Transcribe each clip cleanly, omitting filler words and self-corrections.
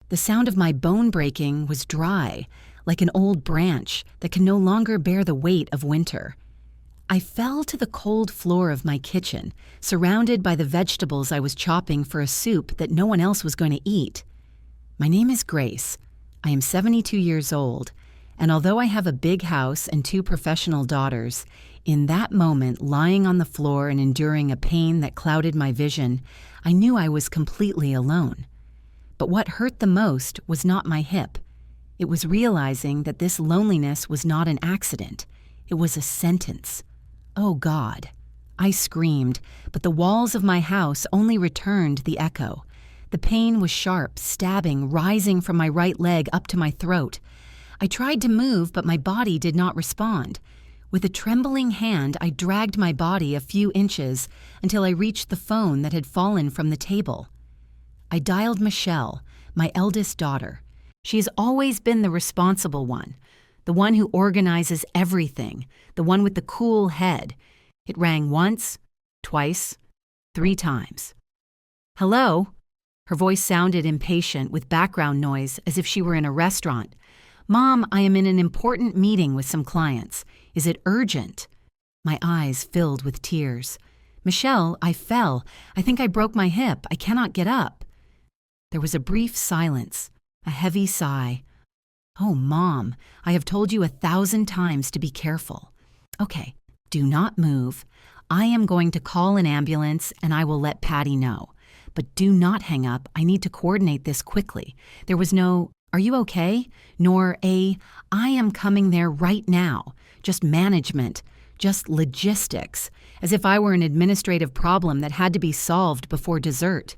The sound of my bone breaking was dry, like an old branch that can no longer bear the weight of winter. I fell to the cold floor of my kitchen, surrounded by the vegetables I was chopping for a soup that no one else was going to eat. My name is Grace. I am 72 years old, and although I have a big house and 2 professional daughters, in that moment, lying on the floor and enduring a pain that clouded my vision, I knew I was completely alone. But what hurt the most was not my hip. It was realizing that this loneliness was not an accident. It was a sentence. Oh God. I screamed, but the walls of my house only returned the echo. The pain was sharp, stabbing, rising from my right leg up to my throat. I tried to move, but my body did not respond. With a trembling hand, I dragged my body a few inches until I reached the phone that had fallen from the table. I dialed Michelle, my eldest daughter. She has always been the responsible one, the one who organizes everything, the one with the cool head. It rang once, twice, 3 times. Hello? Her voice sounded impatient with background noise as if she were in a restaurant. Mom, I am in an important meeting with some clients. Is it urgent? My eyes filled with tears. Michelle, I fell. I think I broke my hip. I cannot get up. There was a brief silence, a heavy sigh. Oh, Mom, I have told you 1,000 times to be careful. Okay, do not move. I am going to call an ambulance and I will let Patty know. But do not hang up. I need to coordinate this quickly. There was no, "Are you okay?" nor a, "I am coming there right now." Just management, just logistics, as if I were an administrative problem that had to be solved before dessert.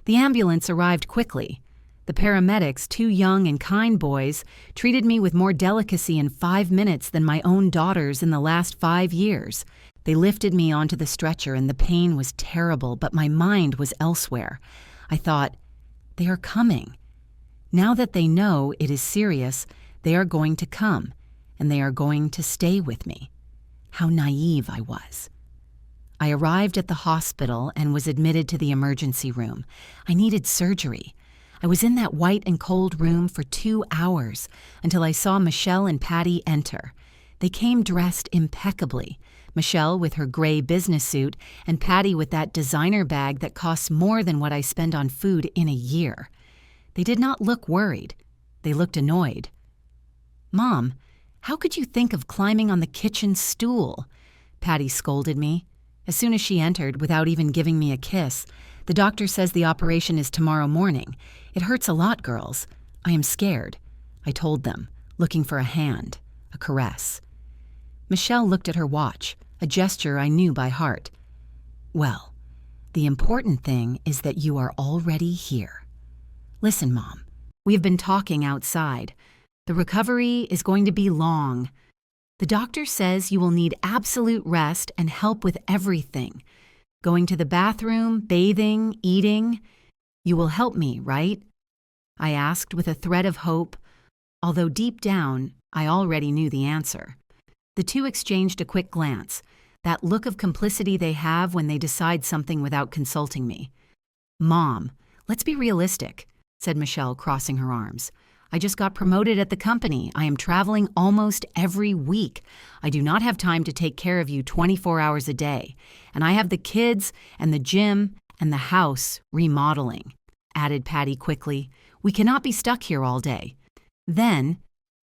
The ambulance arrived quickly. The paramedics, 2 young and kind boys, treated me with more delicacy in 5 minutes than my own daughters in the last 5 years. They lifted me onto the stretcher and the pain was terrible, but my mind was elsewhere. I thought, they are coming. Now that they know it is serious, they are going to come, and they are going to stay with me. How naive I was. I arrived at the hospital and was admitted to the emergency room. I needed surgery. I was in that white and cold room for 2 hours until I saw Michelle and Patty enter. They came dressed impeccably, Michelle with her gray business suit and Patty with that designer bag that costs more than what I spend on food in a year. They did not look worried. They looked annoyed. Mom, how could you think of climbing on the kitchen stool? Patty scolded me. As soon as she entered, without even giving me a kiss, the doctor says the operation is tomorrow morning. It hurts a lot, girls. I am scared, I told them, looking for a hand, a caress. Michelle looked at her watch, a gesture I knew by heart. Well, the important thing is that you are already here. Listen, Mom, we have been talking outside. The recovery is going to be long. The doctor says you will need absolute rest and help with everything. Going to the bathroom, bathing, eating. You will help me, right? I asked with a thread of hope, although deep down, I already knew the answer. The 2 exchanged a quick glance, that look of complicity they have when they decide something without consulting me. Mom, let's be realistic, said Michelle, crossing her arms. I just got promoted at the company. I am traveling almost every week. I do not have time to take care of you 24 hours a day. And I have the kids and the gym and the house remodeling, added Patty quickly. We cannot be stuck here all day. Then,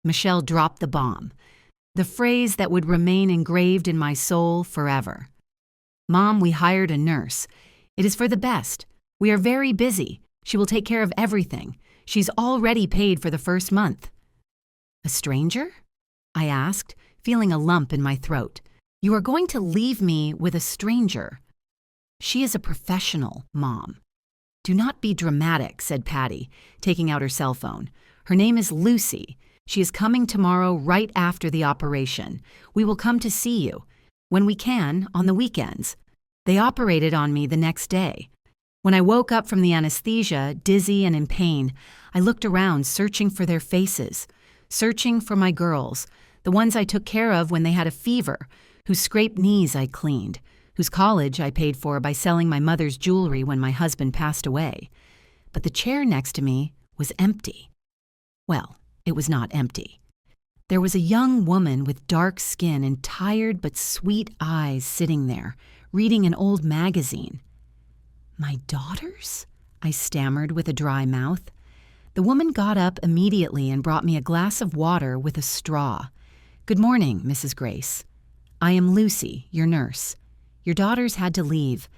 Michelle dropped the bomb, the phrase that would remain engraved in my soul forever. Mom, we hired a nurse. It is for the best. We are very busy. She will take care of everything. She's already paid for the first month. A stranger? I asked, feeling a lump in my throat. You are going to leave me with a stranger. She is a professional, Mom. Do not be dramatic, said Patty, taking out her cell phone. Her name is Lucy. She is coming tomorrow right after the operation. We will come to see you, when we can, on the weekends. They operated on me the next day. When I woke up from the anesthesia, dizzy and in pain, I looked around searching for their faces, searching for my girls, the ones I took care of when they had a fever, whose scraped knees I cleaned, whose college I paid for by selling my mother's jewelry when my husband passed away. But the chair next to me was empty. Well, it was not empty. There was a young woman with dark skin and tired but sweet eyes sitting there, reading an old magazine. "My daughters?" I stammered with a dry mouth. The woman got up immediately and brought me a glass of water with a straw. "Good morning, Mrs. Grace. I am Lucy, your nurse. Your daughters had to leave.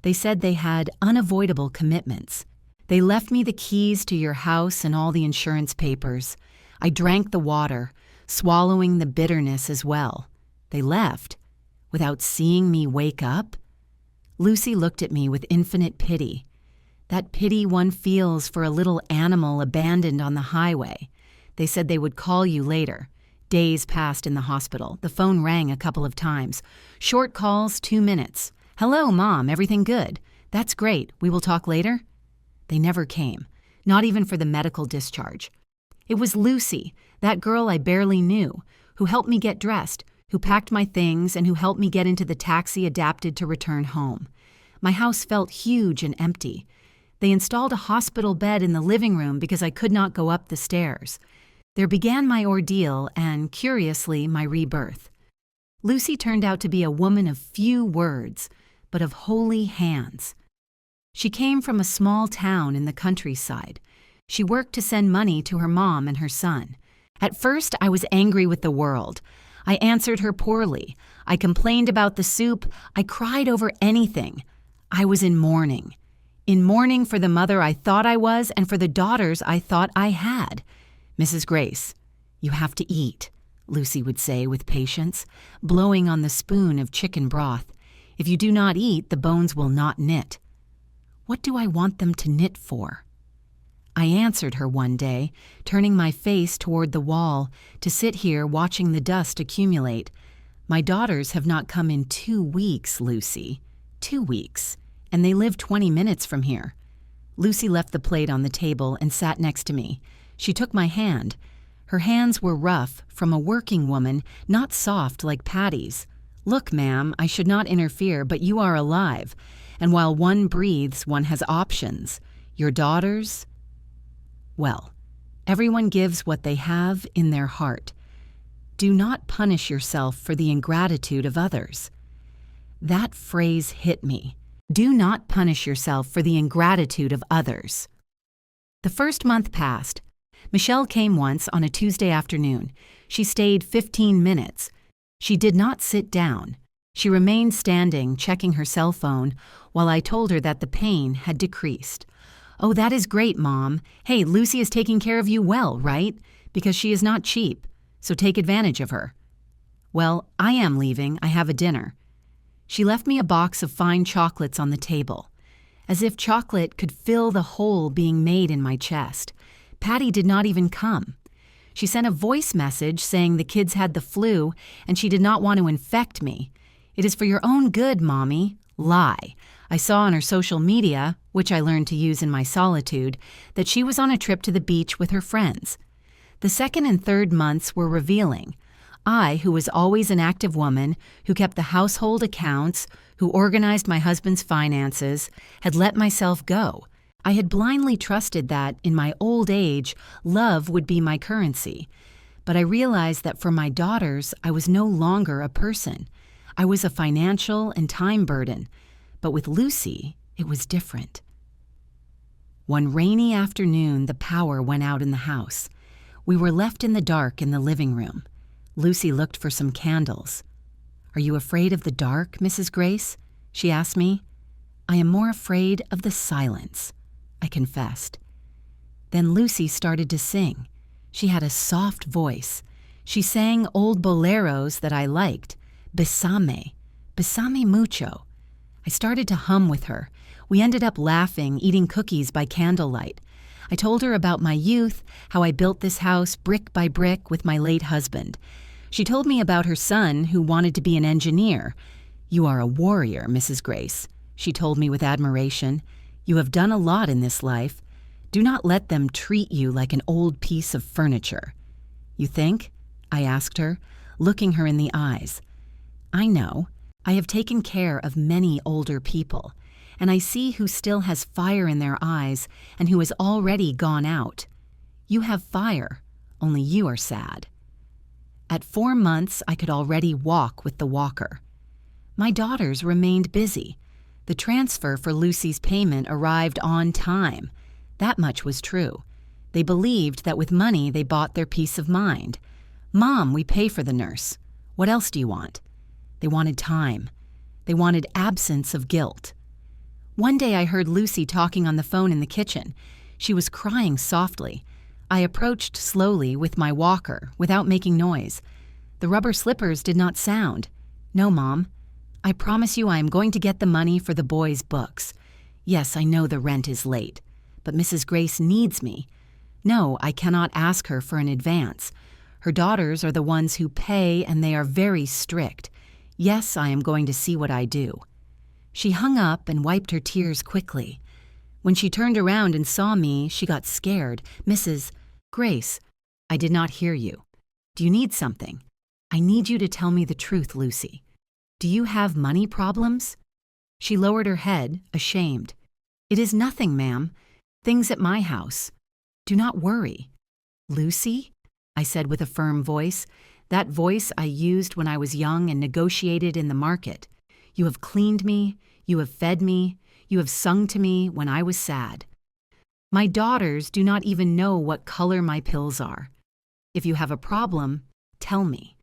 They said they had unavoidable commitments. They left me the keys to your house and all the insurance papers. I drank the water, swallowing the bitterness as well. They left without seeing me wake up?" Lucy looked at me with infinite pity. That pity one feels for a little animal abandoned on the highway. They said they would call you later. Days passed in the hospital. The phone rang a couple of times. Short calls, 2 minutes. "Hello, Mom, everything good? That's great. We will talk later?" They never came, not even for the medical discharge. It was Lucy, that girl I barely knew, who helped me get dressed, who packed my things, and who helped me get into the taxi adapted to return home. My house felt huge and empty. They installed a hospital bed in the living room because I could not go up the stairs. There began my ordeal and, curiously, my rebirth. Lucy turned out to be a woman of few words, but of holy hands. She came from a small town in the countryside. She worked to send money to her mom and her son. At first, I was angry with the world. I answered her poorly. I complained about the soup. I cried over anything. I was in mourning. In mourning for the mother I thought I was and for the daughters I thought I had. "Mrs. Grace, you have to eat," Lucy would say with patience, blowing on the spoon of chicken broth. "If you do not eat, the bones will not knit." What do I want them to knit for? I answered her one day, turning my face toward the wall to sit here watching the dust accumulate. "My daughters have not come in 2 weeks, Lucy. 2 weeks. And they live 20 minutes from here." Lucy left the plate on the table and sat next to me. She took my hand. Her hands were rough, from a working woman, not soft like Patty's. "Look, ma'am, I should not interfere, but you are alive. And while one breathes, one has options. Your daughters? Well, everyone gives what they have in their heart. Do not punish yourself for the ingratitude of others." That phrase hit me. Do not punish yourself for the ingratitude of others. The first month passed. Michelle came once on a Tuesday afternoon. She stayed 15 minutes. She did not sit down. She remained standing, checking her cell phone, while I told her that the pain had decreased. "Oh, that is great, Mom. Hey, Lucy is taking care of you well, right? Because she is not cheap, so take advantage of her." "Well, I am leaving. I have a dinner." She left me a box of fine chocolates on the table. As if chocolate could fill the hole being made in my chest. Patty did not even come. She sent a voice message saying the kids had the flu and she did not want to infect me. "It is for your own good, Mommy." Lie. I saw on her social media, which I learned to use in my solitude, that she was on a trip to the beach with her friends. The second and third months were revealing. I, who was always an active woman, who kept the household accounts, who organized my husband's finances, had let myself go. I had blindly trusted that, in my old age, love would be my currency. But I realized that for my daughters, I was no longer a person. I was a financial and time burden. But with Lucy, it was different. One rainy afternoon, the power went out in the house. We were left in the dark in the living room. Lucy looked for some candles. "Are you afraid of the dark, Mrs. Grace?" she asked me. "I am more afraid of the silence," I confessed. Then Lucy started to sing. She had a soft voice. She sang old boleros that I liked. Besame, besame mucho. I started to hum with her. We ended up laughing, eating cookies by candlelight. I told her about my youth, how I built this house brick by brick with my late husband. She told me about her son who wanted to be an engineer. "You are a warrior, Mrs. Grace," she told me with admiration. "You have done a lot in this life. Do not let them treat you like an old piece of furniture." "You think?" I asked her, looking her in the eyes. "I know. I have taken care of many older people, and I see who still has fire in their eyes and who has already gone out. You have fire, only you are sad. At 4 months, I could already walk with the walker. My daughters remained busy. The transfer for Lucy's payment arrived on time. That much was true. They believed that with money they bought their peace of mind. Mom, we pay for the nurse. What else do you want? They wanted time. They wanted absence of guilt. One day I heard Lucy talking on the phone in the kitchen. She was crying softly. I approached slowly with my walker, without making noise. The rubber slippers did not sound. No, Mom. I promise you I am going to get the money for the boys' books. Yes, I know the rent is late, but Mrs. Grace needs me. No, I cannot ask her for an advance. Her daughters are the ones who pay, and they are very strict. Yes, I am going to see what I do. She hung up and wiped her tears quickly. When she turned around and saw me, she got scared. Mrs. Grace, I did not hear you. Do you need something? I need you to tell me the truth, Lucy. Do you have money problems? She lowered her head, ashamed. It is nothing, ma'am. Things at my house. Do not worry. Lucy? I said with a firm voice, that voice I used when I was young and negotiated in the market. You have cleaned me, you have fed me, you have sung to me when I was sad. My daughters do not even know what color my pills are. If you have a problem, tell me.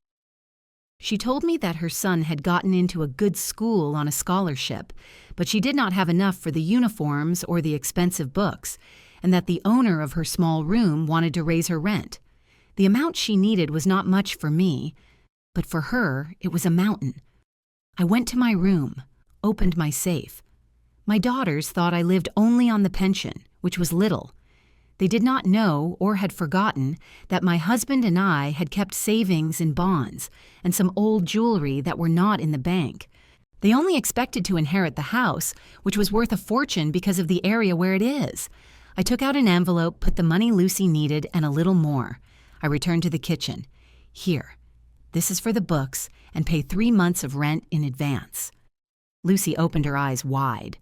She told me that her son had gotten into a good school on a scholarship, but she did not have enough for the uniforms or the expensive books, and that the owner of her small room wanted to raise her rent. The amount she needed was not much for me, but for her it was a mountain. I went to my room, opened my safe. My daughters thought I lived only on the pension, which was little. They did not know or had forgotten that my husband and I had kept savings in bonds and some old jewelry that were not in the bank. They only expected to inherit the house, which was worth a fortune because of the area where it is. I took out an envelope, put the money Lucy needed, and a little more. I returned to the kitchen. Here, this is for the books, and pay 3 months of rent in advance. Lucy opened her eyes wide.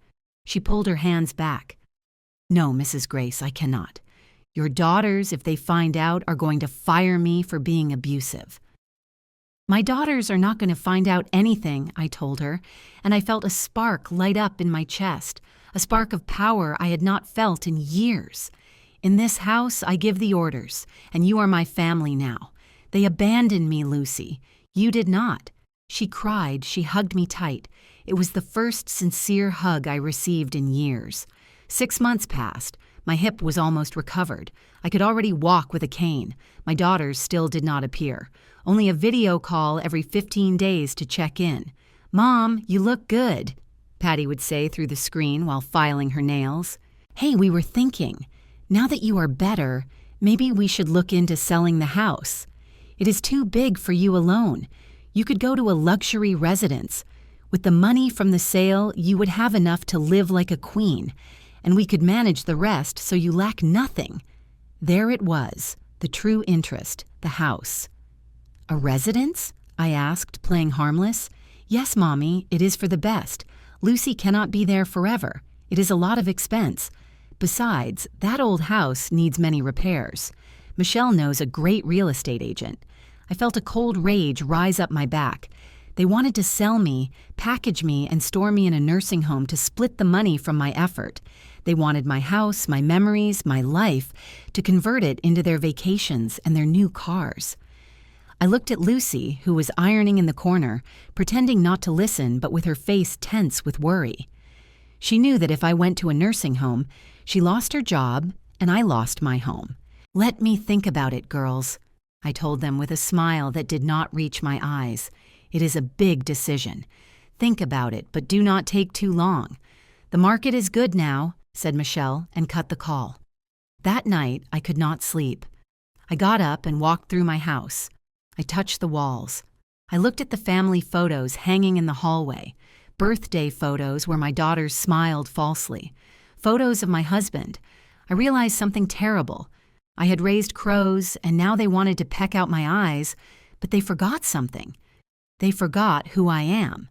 She pulled her hands back. No, Mrs. Grace, I cannot. Your daughters, if they find out, are going to fire me for being abusive. My daughters are not going to find out anything, I told her, and I felt a spark light up in my chest, a spark of power I had not felt in years. In this house, I give the orders, and you are my family now. They abandoned me, Lucy. You did not. She cried, she hugged me tight. It was the first sincere hug I received in years. 6 months passed. My hip was almost recovered. I could already walk with a cane. My daughters still did not appear. Only a video call every 15 days to check in. Mom, you look good, Patty would say through the screen while filing her nails. Hey, we were thinking, now that you are better, maybe we should look into selling the house. It is too big for you alone. You could go to a luxury residence. With the money from the sale, you would have enough to live like a queen, and we could manage the rest so you lack nothing. There it was, the true interest, the house. A residence? I asked, playing harmless. Yes, Mommy, it is for the best. Lucy cannot be there forever. It is a lot of expense. Besides, that old house needs many repairs. Michelle knows a great real estate agent. I felt a cold rage rise up my back. They wanted to sell me, package me, and store me in a nursing home to split the money from my effort. They wanted my house, my memories, my life, to convert it into their vacations and their new cars. I looked at Lucy, who was ironing in the corner, pretending not to listen but with her face tense with worry. She knew that if I went to a nursing home, she lost her job and I lost my home. Let me think about it, girls, I told them with a smile that did not reach my eyes. It is a big decision. Think about it, but do not take too long. The market is good now, said Michelle, and cut the call. That night, I could not sleep. I got up and walked through my house. I touched the walls. I looked at the family photos hanging in the hallway, birthday photos where my daughters smiled falsely, photos of my husband. I realized something terrible. I had raised crows, and now they wanted to peck out my eyes, but they forgot something. They forgot who I am.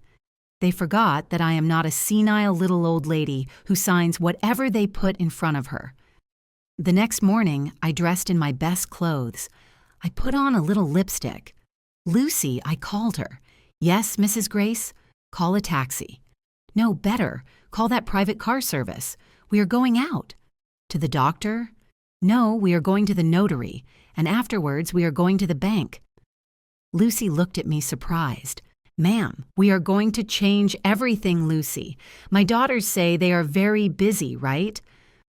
They forgot that I am not a senile little old lady who signs whatever they put in front of her. The next morning, I dressed in my best clothes. I put on a little lipstick. Lucy, I called her. Yes, Mrs. Grace? Call a taxi. No, better. Call that private car service. We are going out. To the doctor? No, we are going to the notary, and afterwards we are going to the bank. Lucy looked at me surprised. Ma'am, we are going to change everything, Lucy. My daughters say they are very busy, right?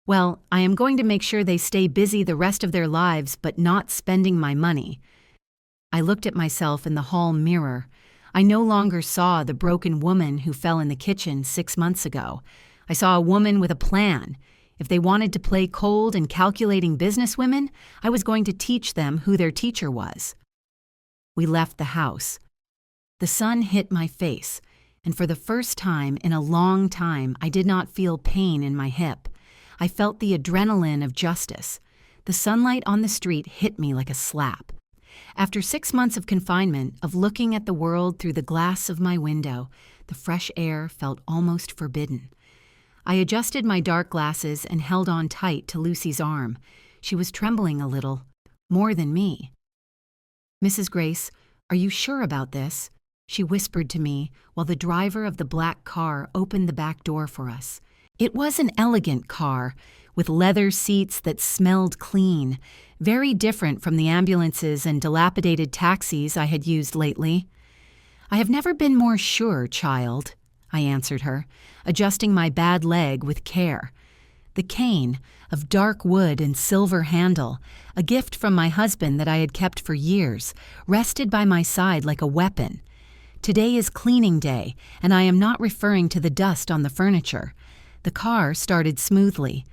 Well, I am going to make sure they stay busy the rest of their lives, but not spending my money. I looked at myself in the hall mirror. I no longer saw the broken woman who fell in the kitchen 6 months ago. I saw a woman with a plan. If they wanted to play cold and calculating businesswomen, I was going to teach them who their teacher was. We left the house. The sun hit my face, and for the first time in a long time, I did not feel pain in my hip. I felt the adrenaline of justice. The sunlight on the street hit me like a slap. After 6 months of confinement, of looking at the world through the glass of my window, the fresh air felt almost forbidden. I adjusted my dark glasses and held on tight to Lucy's arm. She was trembling a little, more than me. Mrs. Grace, are you sure about this? She whispered to me while the driver of the black car opened the back door for us. It was an elegant car with leather seats that smelled clean, very different from the ambulances and dilapidated taxis I had used lately. I have never been more sure, child, I answered her, adjusting my bad leg with care. The cane, of dark wood and silver handle, a gift from my husband that I had kept for years, rested by my side like a weapon. Today is cleaning day, and I am not referring to the dust on the furniture. The car started smoothly.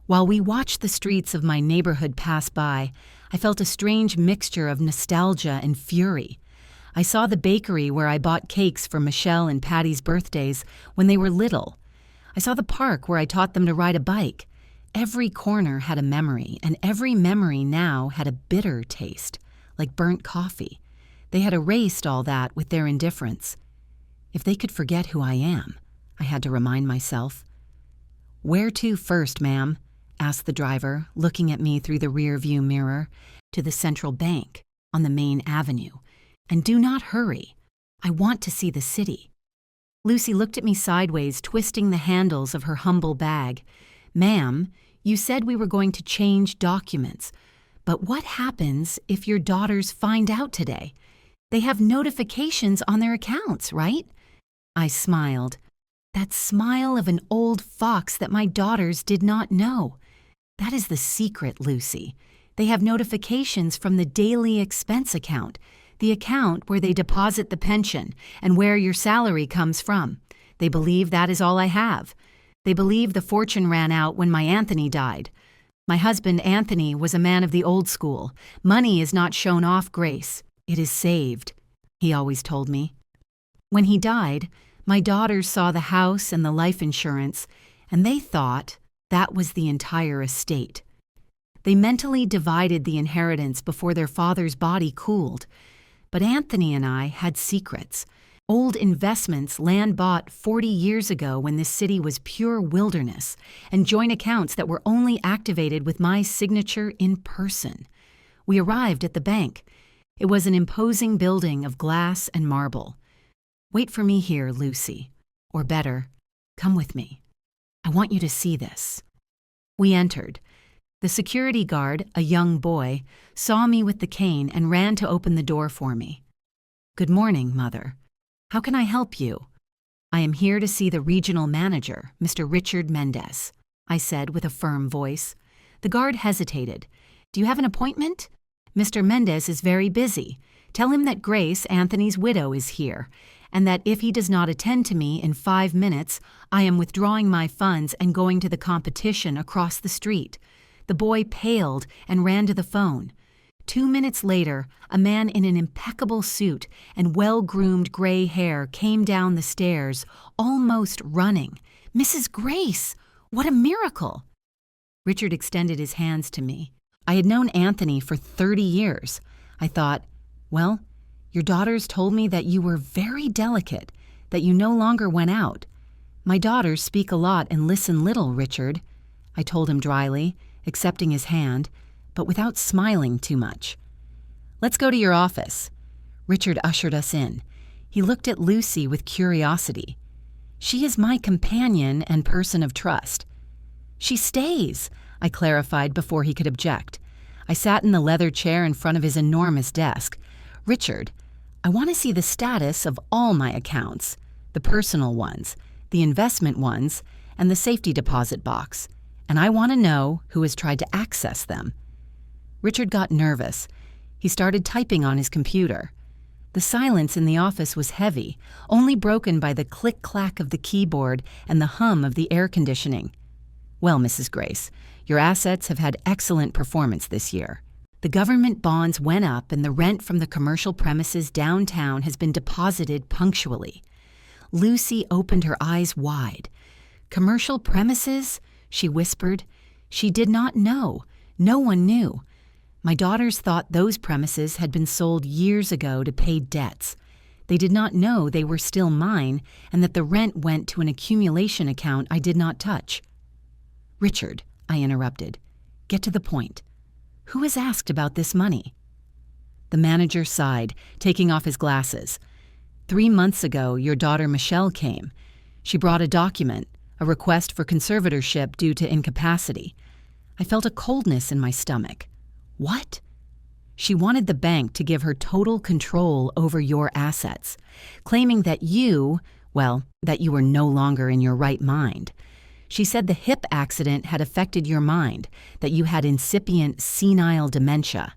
While we watched the streets of my neighborhood pass by, I felt a strange mixture of nostalgia and fury. I saw the bakery where I bought cakes for Michelle and Patty's birthdays when they were little. I saw the park where I taught them to ride a bike. Every corner had a memory, and every memory now had a bitter taste, like burnt coffee. They had erased all that with their indifference. If they could forget who I am, I had to remind myself. "Where to first, ma'am?" asked the driver, looking at me through the rear-view mirror. "To the central bank, on the main avenue. And do not hurry. I want to see the city." Lucy looked at me sideways, twisting the handles of her humble bag. "Ma'am, you said we were going to change documents. But what happens if your daughters find out today? They have notifications on their accounts, right?" I smiled. That smile of an old fox that my daughters did not know. That is the secret, Lucy. They have notifications from the daily expense account, the account where they deposit the pension and where your salary comes from. They believe that is all I have. They believe the fortune ran out when my Anthony died. My husband, Anthony, was a man of the old school. Money is not shown off, Grace. It is saved, he always told me. When he died, my daughters saw the house and the life insurance, and they thought that was the entire estate. They mentally divided the inheritance before their father's body cooled. But Anthony and I had secrets. Old investments land bought 40 years ago when this city was pure wilderness, and joint accounts that were only activated with my signature in person. We arrived at the bank. It was an imposing building of glass and marble. "Wait for me here, Lucy. Or better, come with me. I want you to see this." We entered. The security guard, a young boy, saw me with the cane and ran to open the door for me. "Good morning, Mother. How can I help you?" "I am here to see the regional manager, Mr. Richard Mendez," I said with a firm voice. The guard hesitated. "Do you have an appointment?" "Mr. Mendez is very busy. Tell him that Grace, Anthony's widow, is here, and that if he does not attend to me in 5 minutes, I am withdrawing my funds and going to the competition across the street." The boy paled and ran to the phone. 2 minutes later, a man in an impeccable suit and well-groomed gray hair came down the stairs, almost running. "Mrs. Grace! What a miracle!" Richard extended his hands to me. I had known Anthony for 30 years. I thought, well, your daughters told me that you were very delicate, that you no longer went out. "My daughters speak a lot and listen little, Richard," I told him dryly, accepting his hand, but without smiling too much. "Let's go to your office." Richard ushered us in. He looked at Lucy with curiosity. "She is my companion and person of trust." "She stays," I clarified before he could object. I sat in the leather chair in front of his enormous desk. "Richard, I want to see the status of all my accounts, the personal ones, the investment ones, and the safety deposit box, and I want to know who has tried to access them." Richard got nervous. He started typing on his computer. The silence in the office was heavy, only broken by the click-clack of the keyboard and the hum of the air conditioning. "Well, Mrs. Grace, your assets have had excellent performance this year. The government bonds went up and the rent from the commercial premises downtown has been deposited punctually." Lucy opened her eyes wide. "Commercial premises?" she whispered. She did not know. No one knew. My daughters thought those premises had been sold years ago to pay debts. They did not know they were still mine and that the rent went to an accumulation account I did not touch. "Richard," I interrupted, "get to the point. Who has asked about this money?" The manager sighed, taking off his glasses. "3 months ago, your daughter Michelle came. She brought a document, a request for conservatorship due to incapacity. I felt a coldness in my stomach. What? She wanted the bank to give her total control over your assets, claiming that you were no longer in your right mind. She said the hip accident had affected your mind, that you had incipient senile dementia."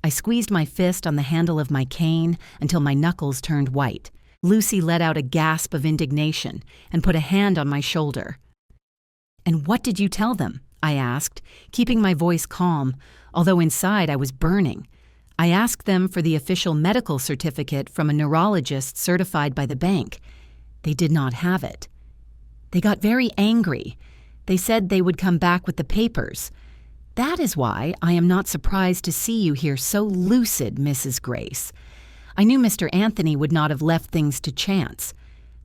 I squeezed my fist on the handle of my cane until my knuckles turned white. Lucy let out a gasp of indignation and put a hand on my shoulder. "And what did you tell them?" I asked, keeping my voice calm, although inside I was burning. I asked them for the official medical certificate from a neurologist certified by the bank. They did not have it. They got very angry. They said they would come back with the papers. That is why I am not surprised to see you here so lucid, Mrs. Grace. I knew Mr. Anthony would not have left things to chance.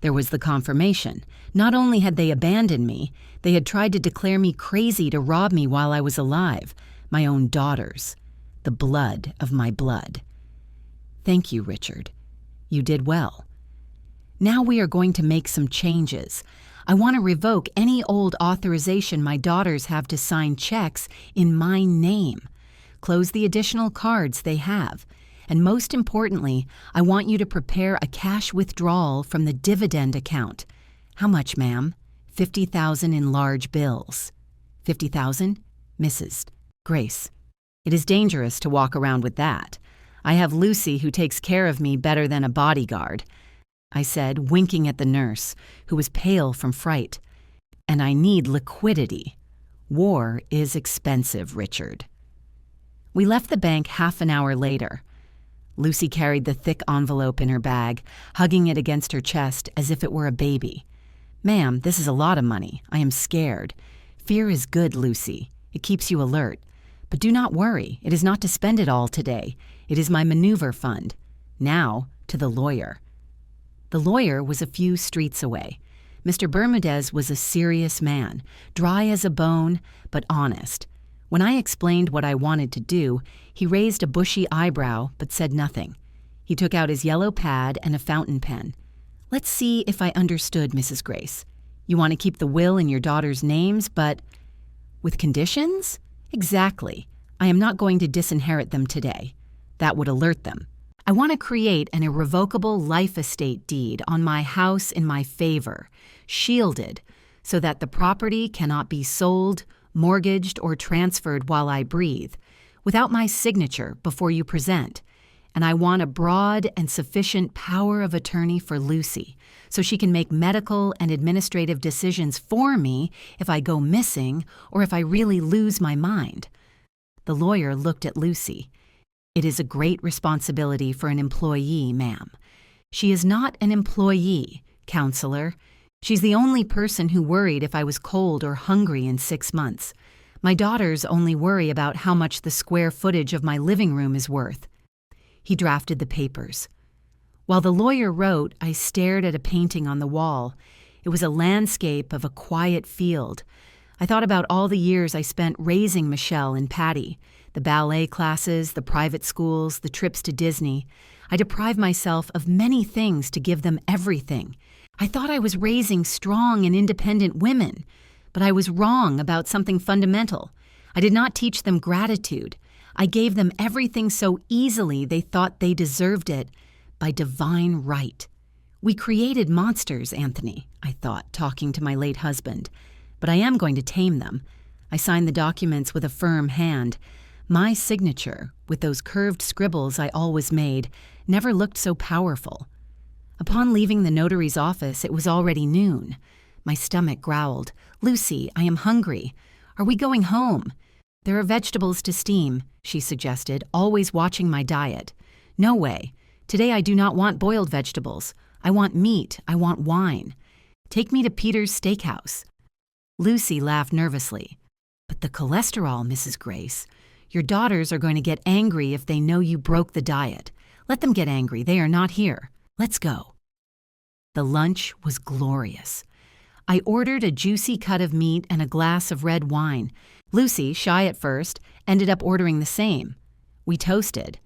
There was the confirmation. Not only had they abandoned me, they had tried to declare me crazy to rob me while I was alive. My own daughters. The blood of my blood. Thank you, Richard. You did well. Now we are going to make some changes. I want to revoke any old authorization my daughters have to sign checks in my name. Close the additional cards they have. And most importantly, I want you to prepare a cash withdrawal from the dividend account. How much, ma'am? 50,000 in large bills. 50,000? Mrs. Grace. It is dangerous to walk around with that. I have Lucy who takes care of me better than a bodyguard, I said, winking at the nurse, who was pale from fright. And I need liquidity. War is expensive, Richard. We left the bank half an hour later. Lucy carried the thick envelope in her bag, hugging it against her chest as if it were a baby. "Ma'am, this is a lot of money. I am scared. Fear is good, Lucy. It keeps you alert. But do not worry. It is not to spend it all today. It is my maneuver fund. Now, to the lawyer." The lawyer was a few streets away. Mr. Bermudez was a serious man, dry as a bone, but honest. When I explained what I wanted to do, he raised a bushy eyebrow but said nothing. He took out his yellow pad and a fountain pen. "Let's see if I understood, Mrs. Grace. You want to keep the will in your daughters' names, but with conditions? Exactly. I am not going to disinherit them today. That would alert them. I want to create an irrevocable life estate deed on my house in my favor, shielded, so that the property cannot be sold, mortgaged, or transferred while I breathe, without my signature before you present. And I want a broad and sufficient power of attorney for Lucy, so she can make medical and administrative decisions for me if I go missing or if I really lose my mind." The lawyer looked at Lucy. "It is a great responsibility for an employee, ma'am. She is not an employee, counselor. She's the only person who worried if I was cold or hungry in 6 months. My daughters only worry about how much the square footage of my living room is worth." He drafted the papers. While the lawyer wrote, I stared at a painting on the wall. It was a landscape of a quiet field. I thought about all the years I spent raising Michelle and Patty, the ballet classes, the private schools, the trips to Disney. I deprived myself of many things to give them everything. I thought I was raising strong and independent women, but I was wrong about something fundamental. I did not teach them gratitude. I gave them everything so easily they thought they deserved it by divine right. We created monsters, Anthony, I thought, talking to my late husband. But I am going to tame them. I signed the documents with a firm hand. My signature, with those curved scribbles I always made, never looked so powerful. Upon leaving the notary's office, it was already noon. My stomach growled. "Lucy, I am hungry. Are we going home?" "There are vegetables to steam," she suggested, always watching my diet. "No way. Today I do not want boiled vegetables. I want meat. I want wine. Take me to Peter's Steakhouse." Lucy laughed nervously. "But the cholesterol, Mrs. Grace. Your daughters are going to get angry if they know you broke the diet. Let them get angry. They are not here. Let's go." The lunch was glorious. I ordered a juicy cut of meat and a glass of red wine. Lucy, shy at first, ended up ordering the same. We toasted.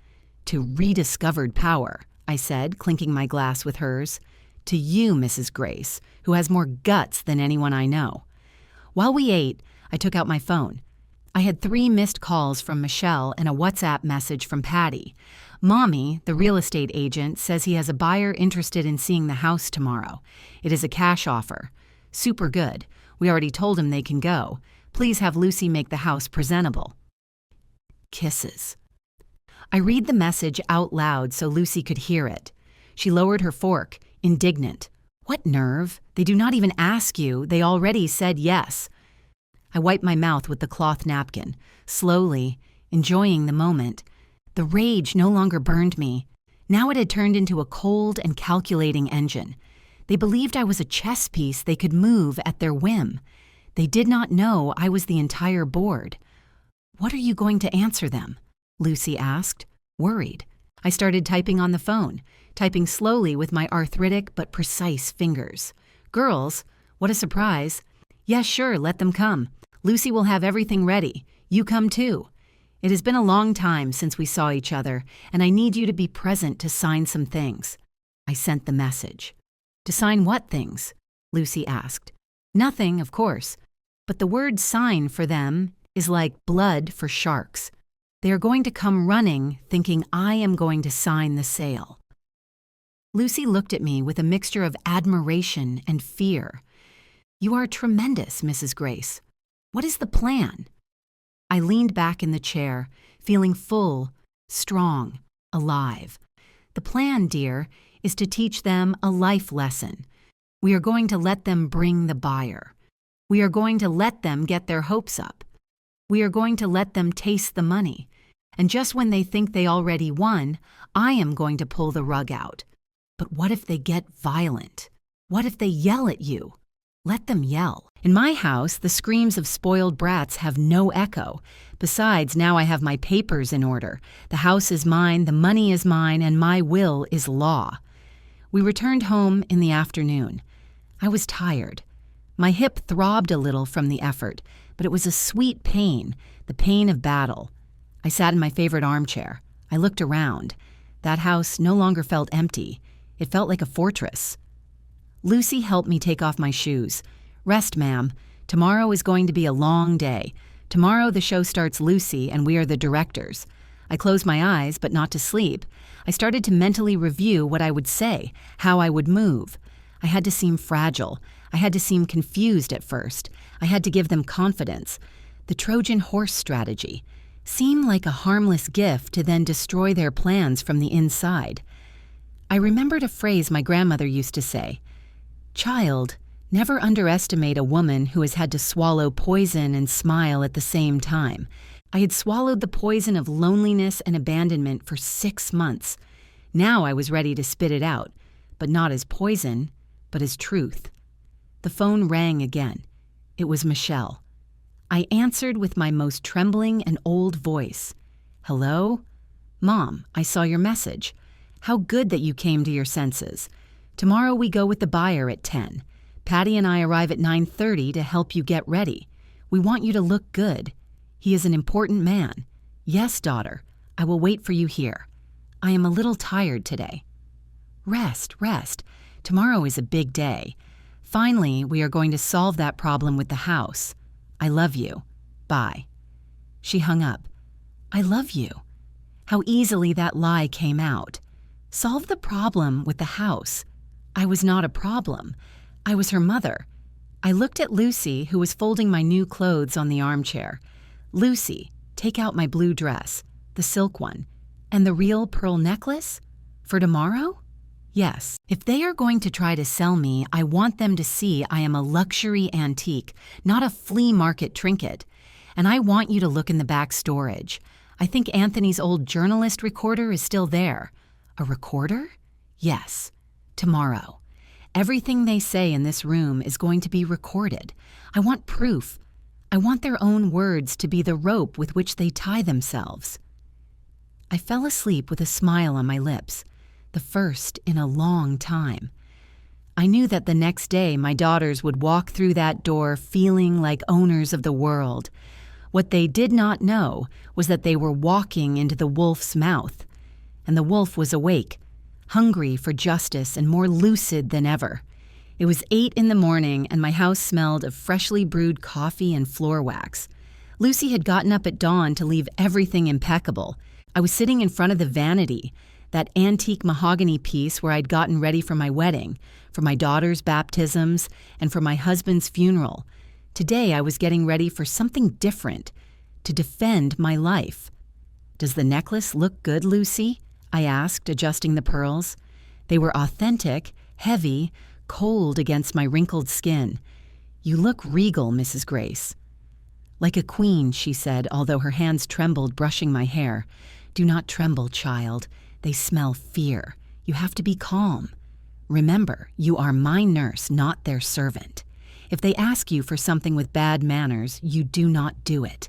"To rediscovered power," I said, clinking my glass with hers. "To you, Mrs. Grace, who has more guts than anyone I know." While we ate, I took out my phone. I had 3 missed calls from Michelle and a WhatsApp message from Patty. "Mommy, the real estate agent, says he has a buyer interested in seeing the house tomorrow. It is a cash offer. Super good. We already told him they can go. Please have Lucy make the house presentable." Kisses. I read the message out loud so Lucy could hear it. She lowered her fork, indignant. "What nerve? They do not even ask you. They already said yes." I wiped my mouth with the cloth napkin, slowly, enjoying the moment. The rage no longer burned me. Now it had turned into a cold and calculating engine. They believed I was a chess piece they could move at their whim. They did not know I was the entire board. "What are you going to answer them?" Lucy asked, worried. I started typing on the phone, typing slowly with my arthritic but precise fingers. "Girls, what a surprise. Yes, sure, let them come. Lucy will have everything ready. You come too. It has been a long time since we saw each other, and I need you to be present to sign some things." I sent the message. "To sign what things?" Lucy asked. "Nothing, of course. But the word sign for them is like blood for sharks. They are going to come running, thinking I am going to sign the sale." Lucy looked at me with a mixture of admiration and fear. "You are tremendous, Mrs. Grace. What is the plan?" I leaned back in the chair, feeling full, strong, alive. "The plan, dear, is to teach them a life lesson. We are going to let them bring the buyer. We are going to let them get their hopes up. We are going to let them taste the money. And just when they think they already won, I am going to pull the rug out. But what if they get violent? What if they yell at you? Let them yell. In my house, the screams of spoiled brats have no echo. Besides, now I have my papers in order. The house is mine, the money is mine, and my will is law." We returned home in the afternoon. I was tired. My hip throbbed a little from the effort, but it was a sweet pain, the pain of battle. I sat in my favorite armchair. I looked around. That house no longer felt empty. It felt like a fortress. Lucy helped me take off my shoes. "Rest, ma'am. Tomorrow is going to be a long day. Tomorrow the show starts Lucy, and we are the directors." I closed my eyes, but not to sleep. I started to mentally review what I would say, how I would move. I had to seem fragile. I had to seem confused at first. I had to give them confidence. The Trojan horse strategy. Seem like a harmless gift to then destroy their plans from the inside. I remembered a phrase my grandmother used to say. "Child, never underestimate a woman who has had to swallow poison and smile at the same time." I had swallowed the poison of loneliness and abandonment for 6 months. Now I was ready to spit it out, but not as poison, but as truth. The phone rang again. It was Michelle. I answered with my most trembling and old voice. "Hello? Mom, I saw your message. How good that you came to your senses. Tomorrow we go with the buyer at 10. Patty and I arrive at 9:30 to help you get ready. We want you to look good. He is an important man. Yes, daughter, I will wait for you here. I am a little tired today. Rest, rest. Tomorrow is a big day. Finally, we are going to solve that problem with the house. I love you. Bye. She hung up. I love you. How easily that lie came out. Solve the problem with the house. I was not a problem. I was her mother. I looked at Lucy, who was folding my new clothes on the armchair. Lucy, take out my blue dress, the silk one, and the real pearl necklace? For tomorrow? Yes. If they are going to try to sell me, I want them to see I am a luxury antique, not a flea market trinket. And I want you to look in the back storage. I think Anthony's old journalist recorder is still there. A recorder? Yes. Tomorrow. Everything they say in this room is going to be recorded. I want proof. I want their own words to be the rope with which they tie themselves. I fell asleep with a smile on my lips, the first in a long time. I knew that the next day my daughters would walk through that door feeling like owners of the world. What they did not know was that they were walking into the wolf's mouth, and the wolf was awake, hungry for justice and more lucid than ever. It was 8 in the morning, and my house smelled of freshly brewed coffee and floor wax. Lucy had gotten up at dawn to leave everything impeccable. I was sitting in front of the vanity, that antique mahogany piece where I'd gotten ready for my wedding, for my daughter's baptisms, and for my husband's funeral. Today I was getting ready for something different, to defend my life. Does the necklace look good, Lucy? I asked, adjusting the pearls. They were authentic, heavy, cold against my wrinkled skin. You look regal, Mrs. Grace. Like a queen, she said, although her hands trembled, brushing my hair. Do not tremble, child. They smell fear. You have to be calm. Remember, you are my nurse, not their servant. If they ask you for something with bad manners, you do not do it.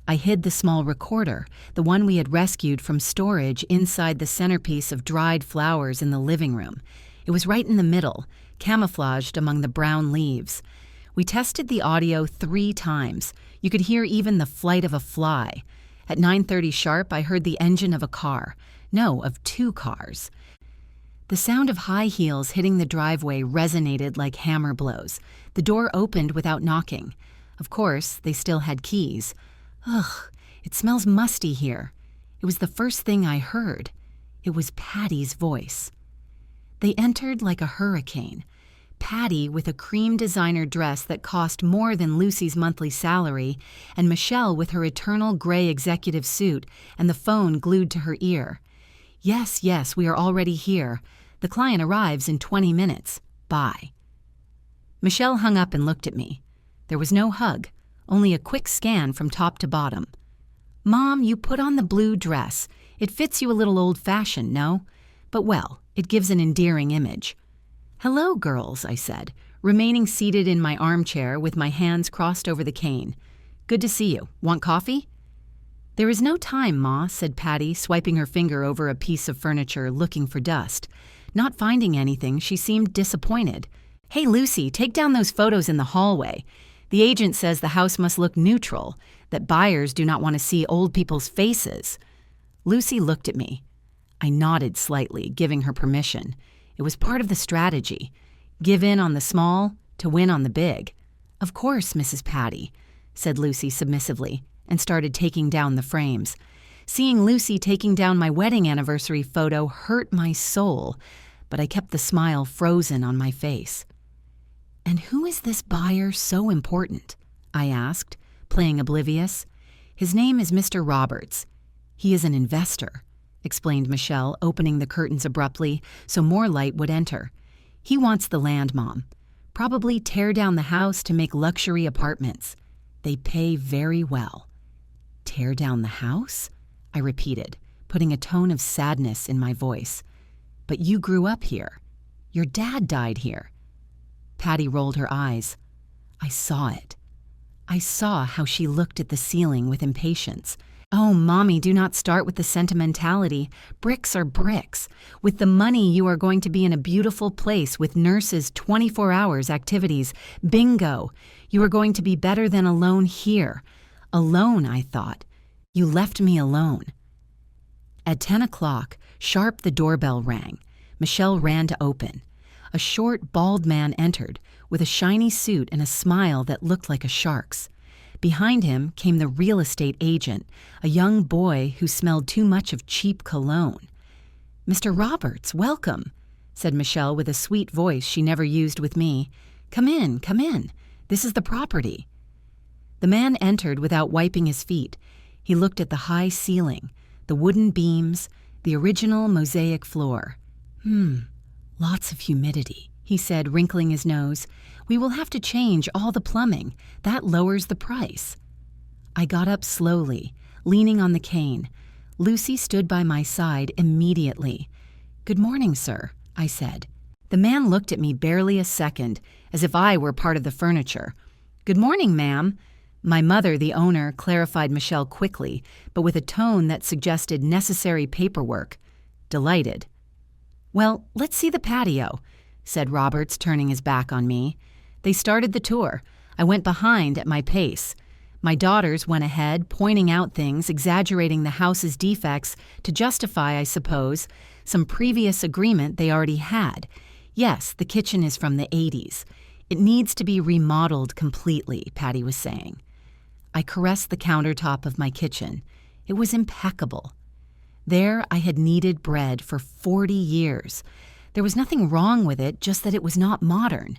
I hid the small recorder, the one we had rescued from storage inside the centerpiece of dried flowers in the living room. It was right in the middle, camouflaged among the brown leaves. We tested the audio 3 times. You could hear even the flight of a fly. At 9:30 sharp, I heard the engine of a car. No, of 2 cars. The sound of high heels hitting the driveway resonated like hammer blows. The door opened without knocking. Of course, they still had keys. Ugh, it smells musty here. It was the first thing I heard. It was Patty's voice. They entered like a hurricane. Patty with a cream designer dress that cost more than Lucy's monthly salary, and Michelle with her eternal gray executive suit and the phone glued to her ear. Yes, yes, we are already here. The client arrives in 20 minutes. Bye. Michelle hung up and looked at me. There was no hug, only a quick scan from top to bottom. Mom, you put on the blue dress. It fits you a little old-fashioned, no? But well, it gives an endearing image. Hello, girls, I said, remaining seated in my armchair with my hands crossed over the cane. Good to see you. Want coffee? There is no time, Ma, said Patty, swiping her finger over a piece of furniture, looking for dust. Not finding anything, she seemed disappointed. Hey, Lucy, take down those photos in the hallway. The agent says the house must look neutral, that buyers do not want to see old people's faces. Lucy looked at me. I nodded slightly, giving her permission. It was part of the strategy. Give in on the small to win on the big. Of course, Mrs. Patty, said Lucy submissively, and started taking down the frames. Seeing Lucy taking down my wedding anniversary photo hurt my soul, but I kept the smile frozen on my face. And who is this buyer so important? I asked, playing oblivious. His name is Mr. Roberts. He is an investor, explained Michelle, opening the curtains abruptly so more light would enter. He wants the land, Mom. Probably tear down the house to make luxury apartments. They pay very well. Tear down the house? I repeated, putting a tone of sadness in my voice. But you grew up here. Your dad died here. Patty rolled her eyes. I saw it. I saw how she looked at the ceiling with impatience. Oh, Mommy, do not start with the sentimentality. Bricks are bricks. With the money, you are going to be in a beautiful place with nurses, 24 hours activities. Bingo! You are going to be better than alone here. Alone, I thought. You left me alone. At 10 o'clock, sharp the doorbell rang. Michelle ran to open. A short, bald man entered, with a shiny suit and a smile that looked like a shark's. Behind him came the real estate agent, a young boy who smelled too much of cheap cologne. "Mr. Roberts, welcome," said Michelle with a sweet voice she never used with me. Come in, come in. This is the property." The man entered without wiping his feet. He looked at the high ceiling, the wooden beams, the original mosaic floor. Lots of humidity," he said, wrinkling his nose. "We will have to change all the plumbing. That lowers the price." I got up slowly, leaning on the cane. Lucy stood by my side immediately. "Good morning, sir," I said. The man looked at me barely a second, as if I were part of the furniture. "Good morning, ma'am." My mother, the owner, clarified Michelle quickly, but with a tone that suggested necessary paperwork. "Delighted." "Well, let's see the patio," said Roberts, turning his back on me. They started the tour. I went behind at my pace. My daughters went ahead, pointing out things, exaggerating the house's defects to justify, I suppose, some previous agreement they already had. Yes, the kitchen is from the 80s. It needs to be remodeled completely, Patty was saying. I caressed the countertop of my kitchen. It was impeccable. There I had kneaded bread for 40 years. There was nothing wrong with it, just that it was not modern.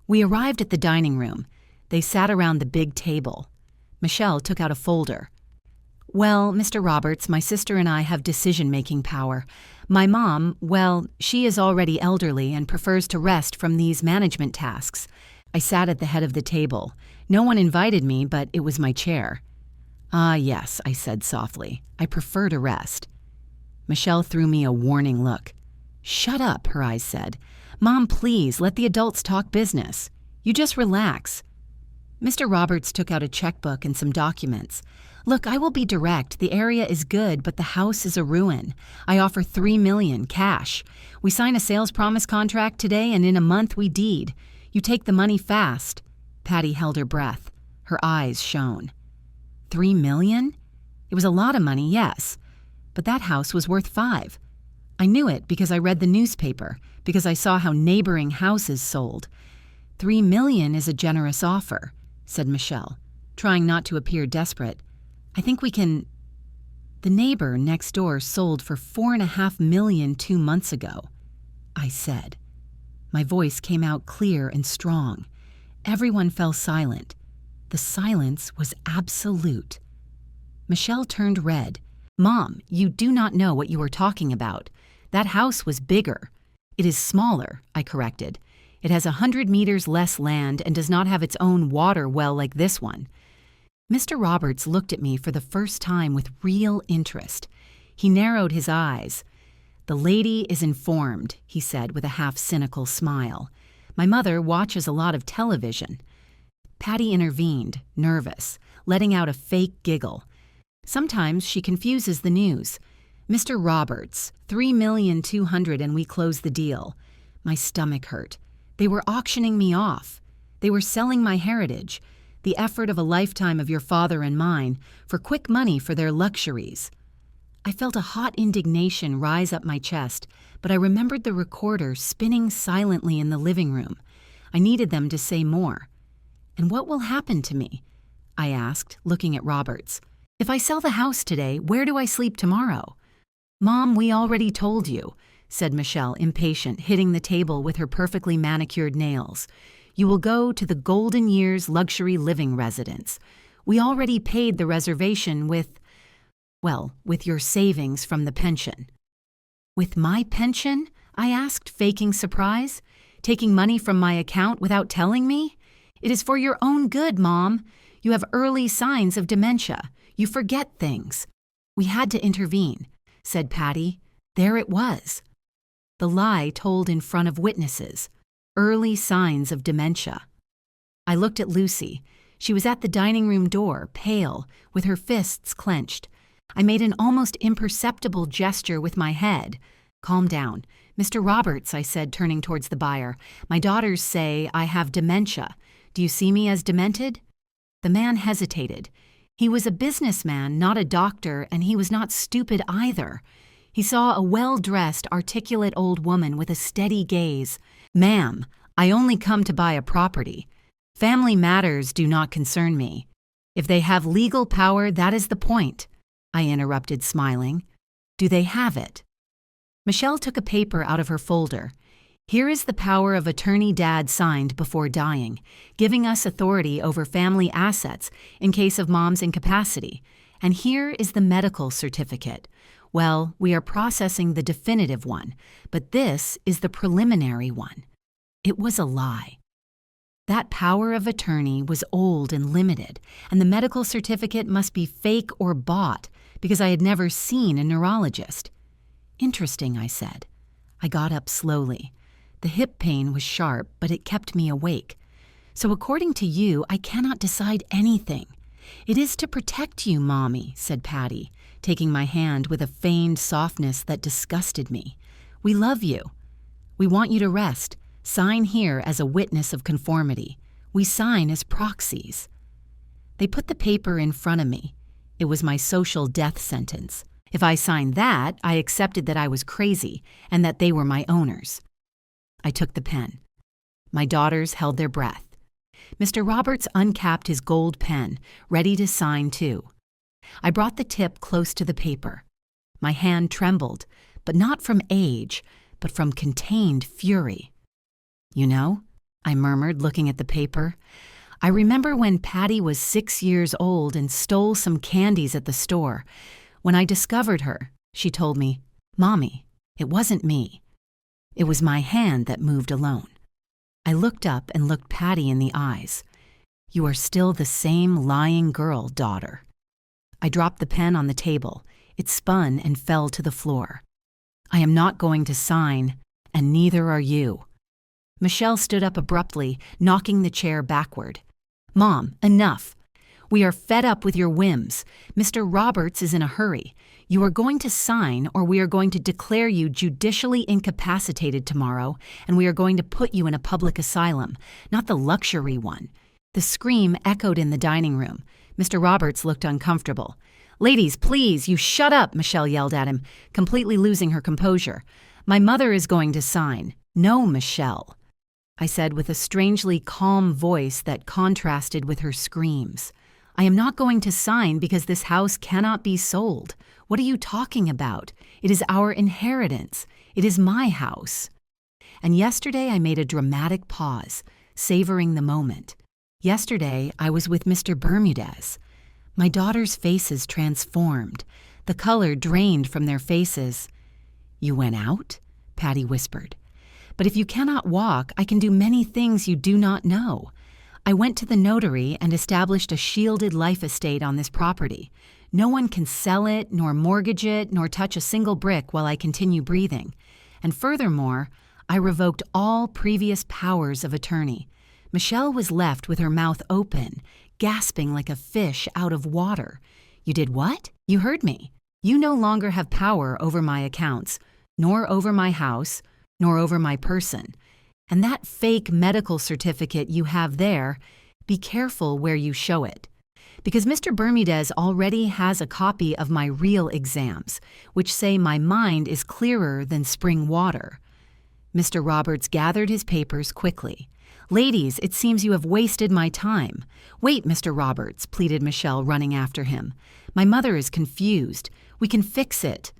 We arrived at the dining room. They sat around the big table. Michelle took out a folder. "Well, Mr. Roberts, my sister and I have decision-making power. My mom, well, she is already elderly and prefers to rest from these management tasks." I sat at the head of the table. No one invited me, but it was my chair. "Ah, yes," I said softly. "I prefer to rest." Michelle threw me a warning look. "Shut up," her eyes said. "Mom, please, let the adults talk business. You just relax." Mr. Roberts took out a checkbook and some documents. "Look, I will be direct. The area is good, but the house is a ruin. I offer $3 million, cash. We sign a sales promise contract today, and in a month we deed. You take the money fast." Patty held her breath. Her eyes shone. $3 million? It was a lot of money, yes. But that house was worth $5. I knew it because I read the newspaper, because I saw how neighboring houses sold. $3 million is a generous offer, said Michelle, trying not to appear desperate. I think we can... The neighbor next door sold for $4.5 million 2 months ago, I said. My voice came out clear and strong. Everyone fell silent. The silence was absolute. Michelle turned red. "Mom, you do not know what you are talking about. That house was bigger." "It is smaller," I corrected. "It has 100 meters less land and does not have its own water well like this one." Mr. Roberts looked at me for the first time with real interest. He narrowed his eyes. "The lady is informed," he said with a half-cynical smile. "My mother watches a lot of television." Patty intervened, nervous, letting out a fake giggle. "Sometimes she confuses the news. Mr. Roberts, $3,200,000 and we close the deal." My stomach hurt. They were auctioning me off. They were selling my heritage, the effort of a lifetime of your father and mine, for quick money for their luxuries. I felt a hot indignation rise up my chest, but I remembered the recorder spinning silently in the living room. I needed them to say more. "And what will happen to me?" I asked, looking at Roberts. "If I sell the house today, where do I sleep tomorrow?" "Mom, we already told you," said Michelle, impatient, hitting the table with her perfectly manicured nails. "You will go to the Golden Years Luxury Living Residence. We already paid the reservation with your savings from the pension." "With my pension?" I asked, faking surprise. "Taking money from my account without telling me? It is for your own good, Mom. You have early signs of dementia. You forget things." "We had to intervene," said Patty. There it was. The lie told in front of witnesses. Early signs of dementia. I looked at Lucy. She was at the dining room door, pale, with her fists clenched. I made an almost imperceptible gesture with my head. "Calm down. Mr. Roberts," I said, turning towards the buyer. "My daughters say I have dementia. Do you see me as demented?" The man hesitated. He was a businessman, not a doctor, and he was not stupid either. He saw a well-dressed, articulate old woman with a steady gaze. "Ma'am, I only come to buy a property. Family matters do not concern me. If they have legal power, that is the point," I interrupted, smiling. "Do they have it?" Michelle took a paper out of her folder. "Here is the power of attorney Dad signed before dying, giving us authority over family assets in case of Mom's incapacity. And here is the medical certificate. Well, we are processing the definitive one, but this is the preliminary one." It was a lie. That power of attorney was old and limited, and the medical certificate must be fake or bought because I had never seen a neurologist. "Interesting," I said. I got up slowly. The hip pain was sharp, but it kept me awake. "So according to you, I cannot decide anything." "It is to protect you, Mommy," said Patty, taking my hand with a feigned softness that disgusted me. "We love you. We want you to rest. Sign here as a witness of conformity. We sign as proxies." They put the paper in front of me. It was my social death sentence. If I signed that, I accepted that I was crazy and that they were my owners. I took the pen. My daughters held their breath. Mr. Roberts uncapped his gold pen, ready to sign too. I brought the tip close to the paper. My hand trembled, but not from age, but from contained fury. "You know," I murmured, looking at the paper, "I remember when Patty was 6 years old and stole some candies at the store. When I discovered her, she told me, 'Mommy, it wasn't me. It was my hand that moved alone.'" I looked up and looked Patty in the eyes. "You are still the same lying girl, daughter." I dropped the pen on the table. It spun and fell to the floor. "I am not going to sign, and neither are you." Michelle stood up abruptly, knocking the chair backward. "Mom, enough. We are fed up with your whims. Mr. Roberts is in a hurry. You are going to sign, or we are going to declare you judicially incapacitated tomorrow, and we are going to put you in a public asylum, not the luxury one." The scream echoed in the dining room. Mr. Roberts looked uncomfortable. "Ladies, please, you shut up," Michelle yelled at him, completely losing her composure. "My mother is going to sign." "No, Michelle," I said with a strangely calm voice that contrasted with her screams. "I am not going to sign because this house cannot be sold. What are you talking about? It is our inheritance. It is my house." And yesterday I made a dramatic pause, savoring the moment. Yesterday I was with Mr. Bermudez. My daughters' faces transformed. The color drained from their faces. "You went out?" Patty whispered. "But if you cannot walk, I can do many things you do not know. I went to the notary and established a shielded life estate on this property. No one can sell it, nor mortgage it, nor touch a single brick while I continue breathing. And furthermore, I revoked all previous powers of attorney." Michelle was left with her mouth open, gasping like a fish out of water. "You did what?" "You heard me. You no longer have power over my accounts, nor over my house, nor over my person. And that fake medical certificate you have there, be careful where you show it. Because Mr. Bermudez already has a copy of my real exams, which say my mind is clearer than spring water." Mr. Roberts gathered his papers quickly. "Ladies, it seems you have wasted my time." "Wait, Mr. Roberts," pleaded Michelle, running after him. "My mother is confused. We can fix it."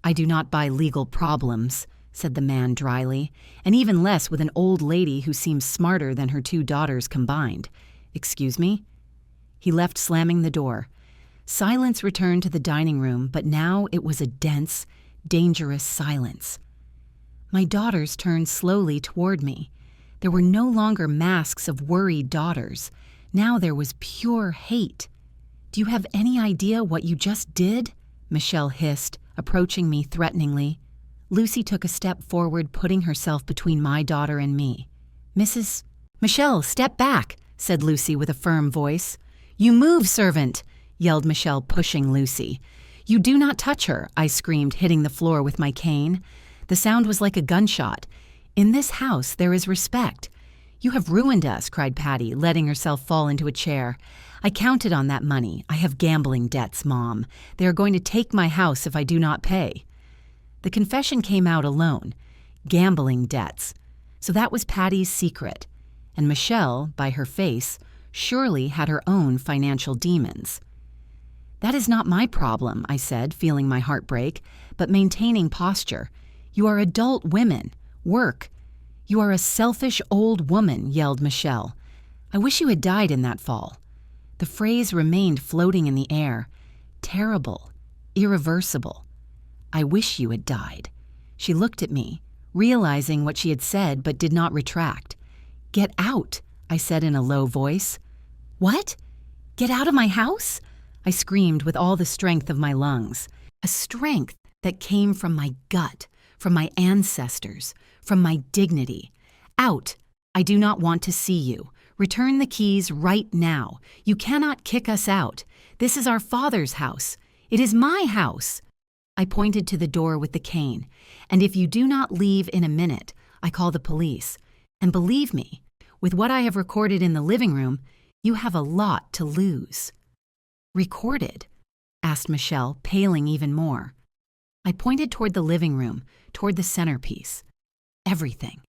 "I do not buy legal problems," said the man dryly, "and even less with an old lady who seems smarter than her 2 daughters combined. Excuse me?" He left, slamming the door. Silence returned to the dining room, but now it was a dense, dangerous silence. My daughters turned slowly toward me. There were no longer masks of worried daughters. Now there was pure hate. "Do you have any idea what you just did?" Michelle hissed, approaching me threateningly. Lucy took a step forward, putting herself between my daughter and me. "Mrs. Michelle, step back," said Lucy with a firm voice. "You move, servant," yelled Michelle, pushing Lucy. "You do not touch her," I screamed, hitting the floor with my cane. The sound was like a gunshot. "In this house there is respect." "You have ruined us," cried Patty, letting herself fall into a chair. "I counted on that money. I have gambling debts, Mom. They are going to take my house if I do not pay." The confession came out alone. Gambling debts. So that was Patty's secret. And Michelle, by her face, surely had her own financial demons. "That is not my problem," I said, feeling my heart break, but maintaining posture. "You are adult women. Work." "You are a selfish old woman," yelled Michelle. "I wish you had died in that fall." The phrase remained floating in the air. Terrible. Irreversible. "I wish you had died." She looked at me, realizing what she had said but did not retract. "Get out," I said in a low voice. "What? Get out of my house?" I screamed with all the strength of my lungs. A strength that came from my gut, from my ancestors, from my dignity. "Out. I do not want to see you. Return the keys right now. You cannot kick us out. This is our father's house. It is my house." I pointed to the door with the cane. "And if you do not leave in a minute, I call the police. And believe me, with what I have recorded in the living room, you have a lot to lose." "Recorded?" asked Michelle, paling even more. I pointed toward the living room, toward the centerpiece. "Everything.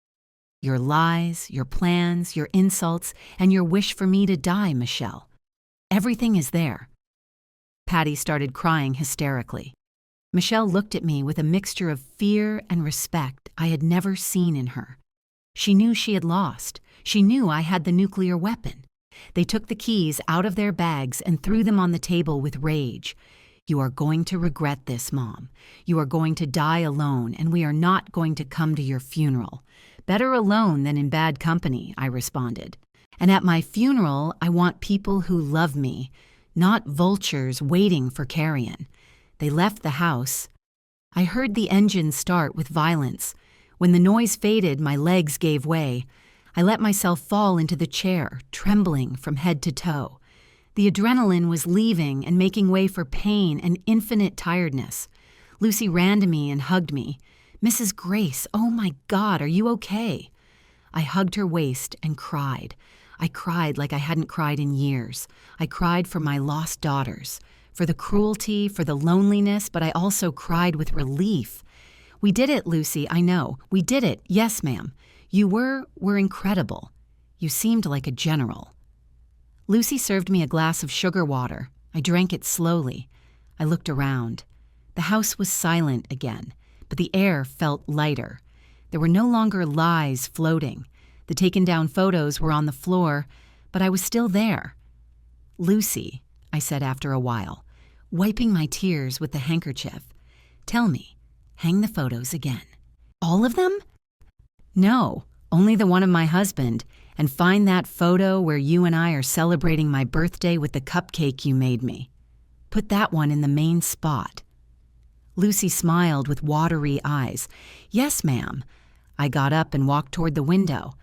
Your lies, your plans, your insults, and your wish for me to die, Michelle. Everything is there." Patty started crying hysterically. Michelle looked at me with a mixture of fear and respect I had never seen in her. She knew she had lost. She knew I had the nuclear weapon. They took the keys out of their bags and threw them on the table with rage. "You are going to regret this, Mom. You are going to die alone, and we are not going to come to your funeral." "Better alone than in bad company," I responded. "And at my funeral, I want people who love me, not vultures waiting for carrion." They left the house. I heard the engine start with violence. When the noise faded, my legs gave way. I let myself fall into the chair, trembling from head to toe. The adrenaline was leaving and making way for pain and infinite tiredness. Lucy ran to me and hugged me. "Mrs. Grace, oh my God, are you okay?" I hugged her waist and cried. I cried like I hadn't cried in years. I cried for my lost daughters, for the cruelty, for the loneliness, but I also cried with relief. "We did it, Lucy, I know. We did it. Yes, ma'am. You were incredible. You seemed like a general." Lucy served me a glass of sugar water. I drank it slowly. I looked around. The house was silent again, but the air felt lighter. There were no longer lies floating. The taken down photos were on the floor, but I was still there. "Lucy," I said after a while, wiping my tears with the handkerchief, "tell me, hang the photos again." "All of them?" "No, only the one of my husband, and find that photo where you and I are celebrating my birthday with the cupcake you made me. Put that one in the main spot." Lucy smiled with watery eyes. "Yes, ma'am." I got up and walked toward the window.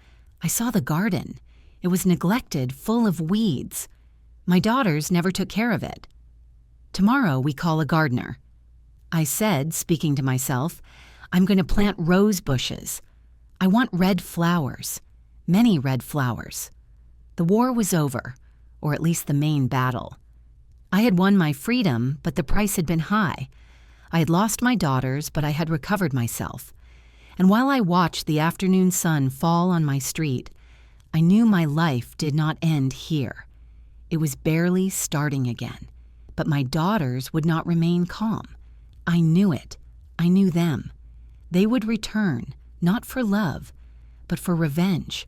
I saw the garden. It was neglected, full of weeds. My daughters never took care of it. "Tomorrow we call a gardener." I said, speaking to myself, "I'm going to plant rose bushes. I want red flowers, many red flowers." The war was over, or at least the main battle. I had won my freedom, but the price had been high. I had lost my daughters, but I had recovered myself. And while I watched the afternoon sun fall on my street, I knew my life did not end here. It was barely starting again, but my daughters would not remain calm. I knew it. I knew them. They would return, not for love, but for revenge.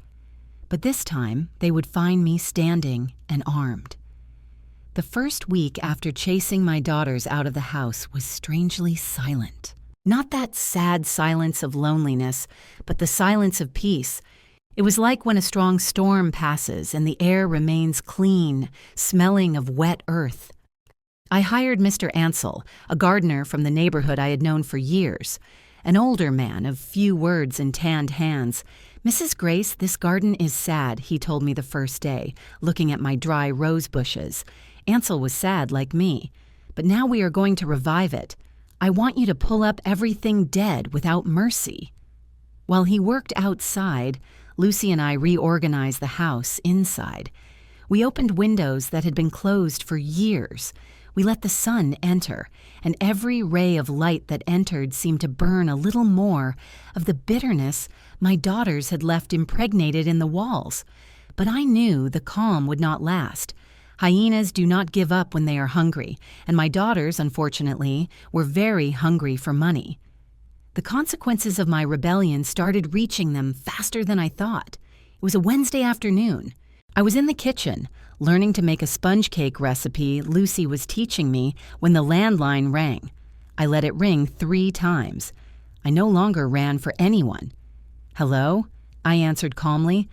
But this time, they would find me standing and armed. The first week after chasing my daughters out of the house was strangely silent. Not that sad silence of loneliness, but the silence of peace. It was like when a strong storm passes and the air remains clean, smelling of wet earth. I hired Mr. Ansell, a gardener from the neighborhood I had known for years. An older man of few words and tanned hands. "Mrs. Grace, this garden is sad," he told me the first day, looking at my dry rose bushes. Ansell was sad like me. but now we are going to revive it. I want you to pull up everything dead without mercy." While he worked outside, Lucy and I reorganized the house inside. We opened windows that had been closed for years. We let the sun enter, and every ray of light that entered seemed to burn a little more of the bitterness my daughters had left impregnated in the walls. But I knew the calm would not last. Hyenas do not give up when they are hungry, and my daughters, unfortunately, were very hungry for money. The consequences of my rebellion started reaching them faster than I thought. It was a Wednesday afternoon. I was in the kitchen, learning to make a sponge cake recipe Lucy was teaching me when the landline rang. I let it ring 3 times. I no longer ran for anyone. "Hello?" I answered calmly.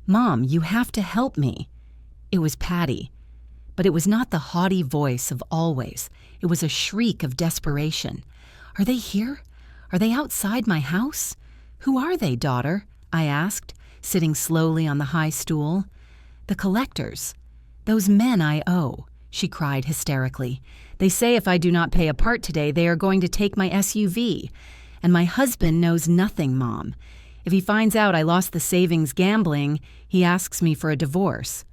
"Mom, you have to help me." It was Patty. But it was not the haughty voice of always. It was a shriek of desperation. "Are they here? Are they outside my house? Who are they, daughter?" I asked, sitting slowly on the high stool. "The collectors. Those men I owe," she cried hysterically. "They say if I do not pay a part today, they are going to take my SUV. And my husband knows nothing, Mom. If he finds out I lost the savings gambling, he asks me for a divorce."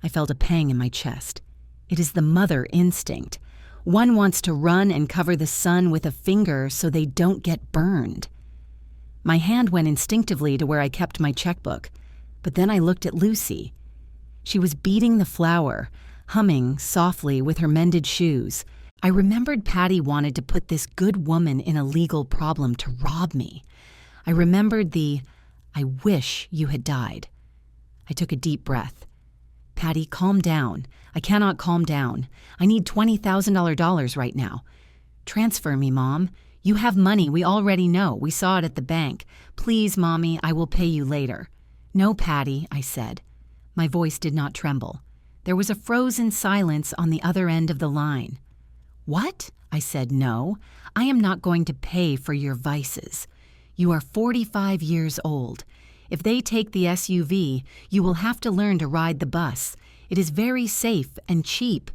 I felt a pang in my chest. It is the mother instinct. One wants to run and cover the sun with a finger so they don't get burned. My hand went instinctively to where I kept my checkbook, but then I looked at Lucy. She was beating the flour, humming softly with her mended shoes. I remembered Patty wanted to put this good woman in a legal problem to rob me. I remembered the, "I wish you had died." I took a deep breath. "Patty, calm down. I cannot calm down. I need $20,000 right now. Transfer me, Mom. You have money, we already know. We saw it at the bank. Please, Mommy, I will pay you later." "No, Patty," I said. My voice did not tremble. There was a frozen silence on the other end of the line. "What?" I said. "No, I am not going to pay for your vices. You are 45 years old. If they take the SUV, you will have to learn to ride the bus. It is very safe and cheap."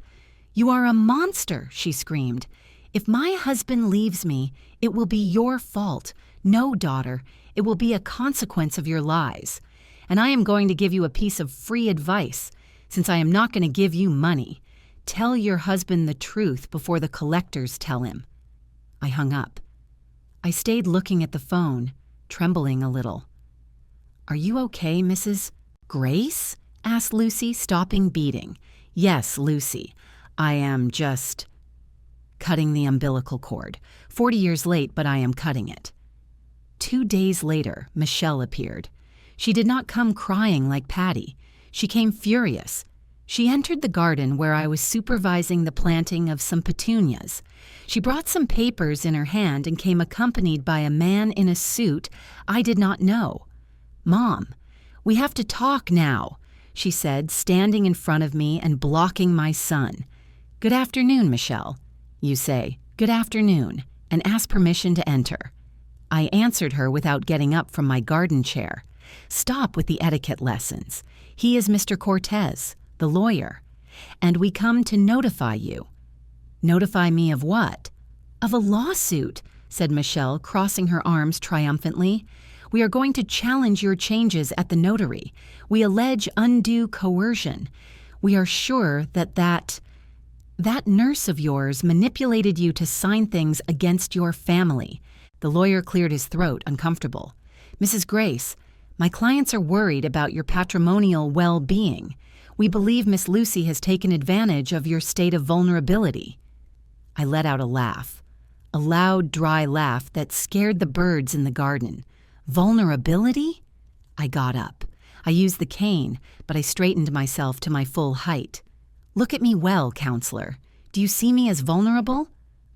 "You are a monster," she screamed. "If my husband leaves me, it will be your fault. No, daughter, it will be a consequence of your lies. And I am going to give you a piece of free advice, since I am not going to give you money. Tell your husband the truth before the collectors tell him." I hung up. I stayed looking at the phone, trembling a little. "Are you okay, Mrs. Grace?" asked Lucy, stopping beating. "Yes, Lucy. I am just cutting the umbilical cord. 40 years late, but I am cutting it." 2 days later, Michelle appeared. She did not come crying like Patty. She came furious. She entered the garden where I was supervising the planting of some petunias. She brought some papers in her hand and came accompanied by a man in a suit I did not know. "Mom, we have to talk now," she said, standing in front of me and blocking my son. "Good afternoon, Michelle." You say, "Good afternoon," and ask permission to enter. I answered her without getting up from my garden chair. "Stop with the etiquette lessons. He is Mr. Cortez, the lawyer, and we come to notify you." "Notify me of what?" "Of a lawsuit," said Michelle, crossing her arms triumphantly. "We are going to challenge your changes at the notary. We allege undue coercion. We are sure that nurse of yours manipulated you to sign things against your family." The lawyer cleared his throat, uncomfortable. "Mrs. Grace, my clients are worried about your patrimonial well-being. We believe Miss Lucy has taken advantage of your state of vulnerability." I let out a laugh, a loud, dry laugh that scared the birds in the garden. Vulnerability? I got up. I used the cane, but I straightened myself to my full height. "Look at me well, counselor. Do you see me as vulnerable?"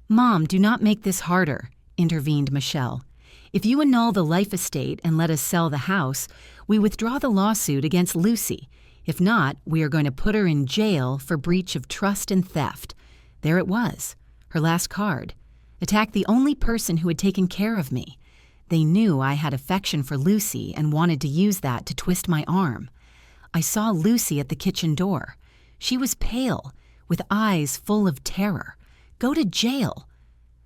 "Mom, do not make this harder," intervened Michelle. "If you annul the life estate and let us sell the house, we withdraw the lawsuit against Lucy. If not, we are going to put her in jail for breach of trust and theft." There it was, her last card. Attacked the only person who had taken care of me. They knew I had affection for Lucy and wanted to use that to twist my arm. I saw Lucy at the kitchen door. She was pale, with eyes full of terror. go to jail.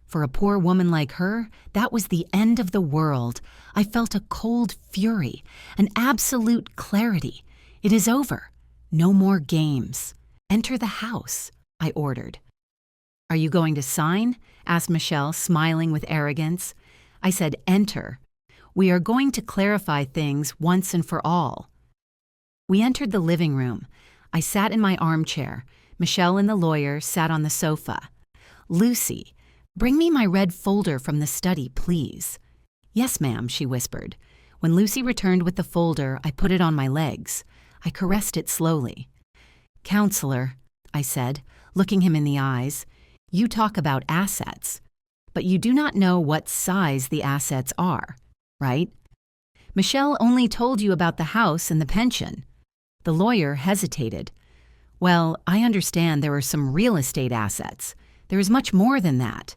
For a poor woman like her, that was the end of the world. I felt a cold fury, an absolute clarity. It is over. No more games. Enter the house, I ordered. Are you going to sign? Asked Michelle, smiling with arrogance. I said, enter. We are going to clarify things once and for all. We entered the living room. I sat in my armchair. Michelle and the lawyer sat on the sofa. Lucy, bring me my red folder from the study, please. Yes, ma'am, she whispered. When Lucy returned with the folder, I put it on my legs. I caressed it slowly. Counselor, I said, looking him in the eyes, you talk about assets, but you do not know what size the assets are, right? Michelle only told you about the house and the pension. The lawyer hesitated. Well, I understand there are some real estate assets. There is much more than that.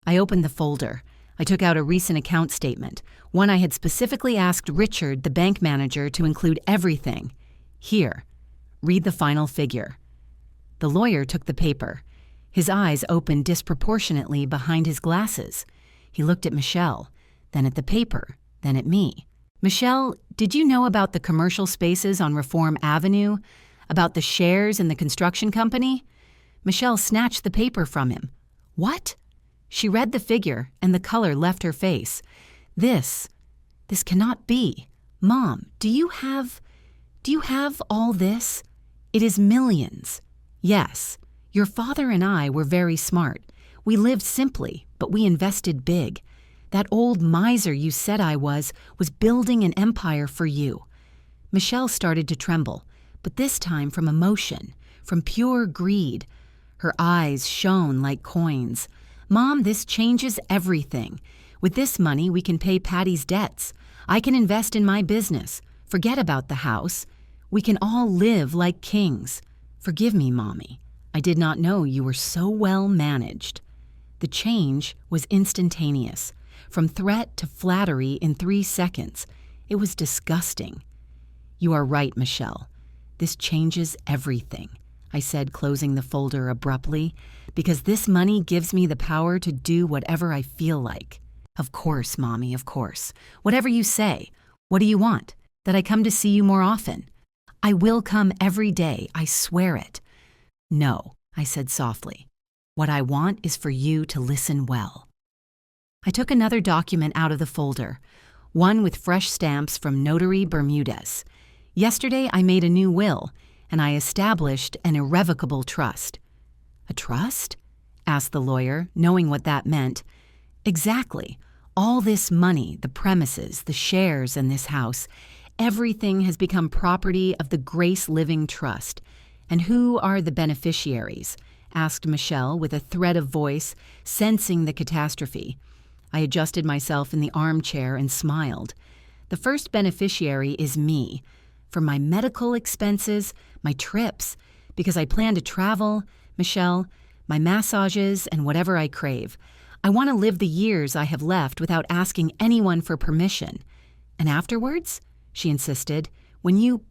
I opened the folder. I took out a recent account statement, one I had specifically asked Richard, the bank manager, to include everything. Here, read the final figure. The lawyer took the paper. His eyes opened disproportionately behind his glasses. He looked at Michelle, then at the paper, then at me. Michelle, did you know about the commercial spaces on Reform Avenue? About the shares in the construction company? Michelle snatched the paper from him. What? She read the figure, and the color left her face. This cannot be. Mom, do you have all this? It is millions. Yes, your father and I were very smart. We lived simply, but we invested big. That old miser you said I was building an empire for you. Michelle started to tremble, but this time from emotion, from pure greed. Her eyes shone like coins. Mom, this changes everything. With this money, we can pay Patty's debts. I can invest in my business. Forget about the house. We can all live like kings. Forgive me, Mommy. I did not know you were so well managed. The change was instantaneous. From threat to flattery in 3 seconds. It was disgusting. You are right, Michelle. This changes everything, I said, closing the folder abruptly, because this money gives me the power to do whatever I feel like. Of course, Mommy, of course. Whatever you say. What do you want? That I come to see you more often? I will come every day, I swear it. No, I said softly. What I want is for you to listen well. I took another document out of the folder, one with fresh stamps from Notary Bermudez. Yesterday I made a new will, and I established an irrevocable trust. A trust? Asked the lawyer, knowing what that meant. Exactly. All this money, the premises, the shares in this house, everything has become property of the Grace Living Trust. And who are the beneficiaries? Asked Michelle with a thread of voice, sensing the catastrophe. I adjusted myself in the armchair and smiled. The first beneficiary is me. For my medical expenses, my trips, because I plan to travel, Michelle, my massages, and whatever I crave. I want to live the years I have left without asking anyone for permission. And afterwards, she insisted, when you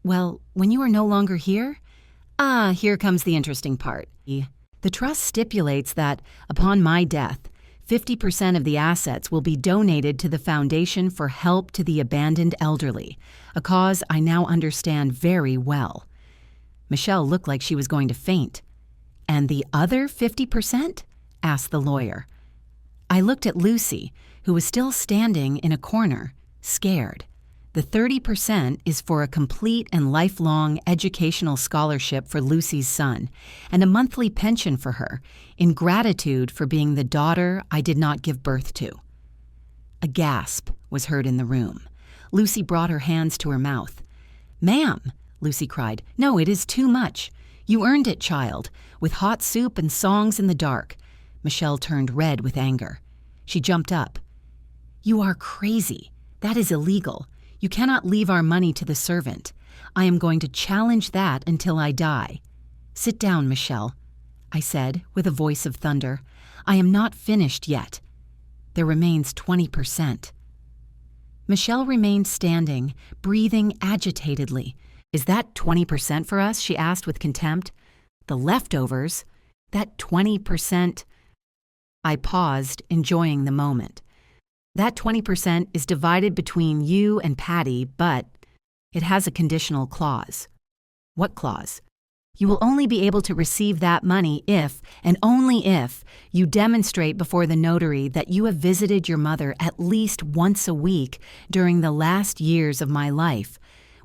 are no longer here? Ah, here comes the interesting part. The trust stipulates that, upon my death, 50% of the assets will be donated to the Foundation for Help to the Abandoned Elderly, a cause I now understand very well. Michelle looked like she was going to faint. And the other 50%? Asked the lawyer. I looked at Lucy, who was still standing in a corner, scared. The 30% is for a complete and lifelong educational scholarship for Lucy's son and a monthly pension for her in gratitude for being the daughter I did not give birth to. A gasp was heard in the room. Lucy brought her hands to her mouth. Ma'am, Lucy cried, no, it is too much. You earned it, child, with hot soup and songs in the dark. Michelle turned red with anger. She jumped up. You are crazy. That is illegal. You cannot leave our money to the servant. I am going to challenge that until I die. Sit down, Michelle, I said with a voice of thunder. I am not finished yet. There remains 20%. Michelle remained standing, breathing agitatedly. Is that 20% for us? She asked with contempt. The leftovers? That 20%. I paused, enjoying the moment. That 20% is divided between you and Patty, but it has a conditional clause. What clause? You will only be able to receive that money if, and only if, you demonstrate before the notary that you have visited your mother at least once a week during the last years of my life,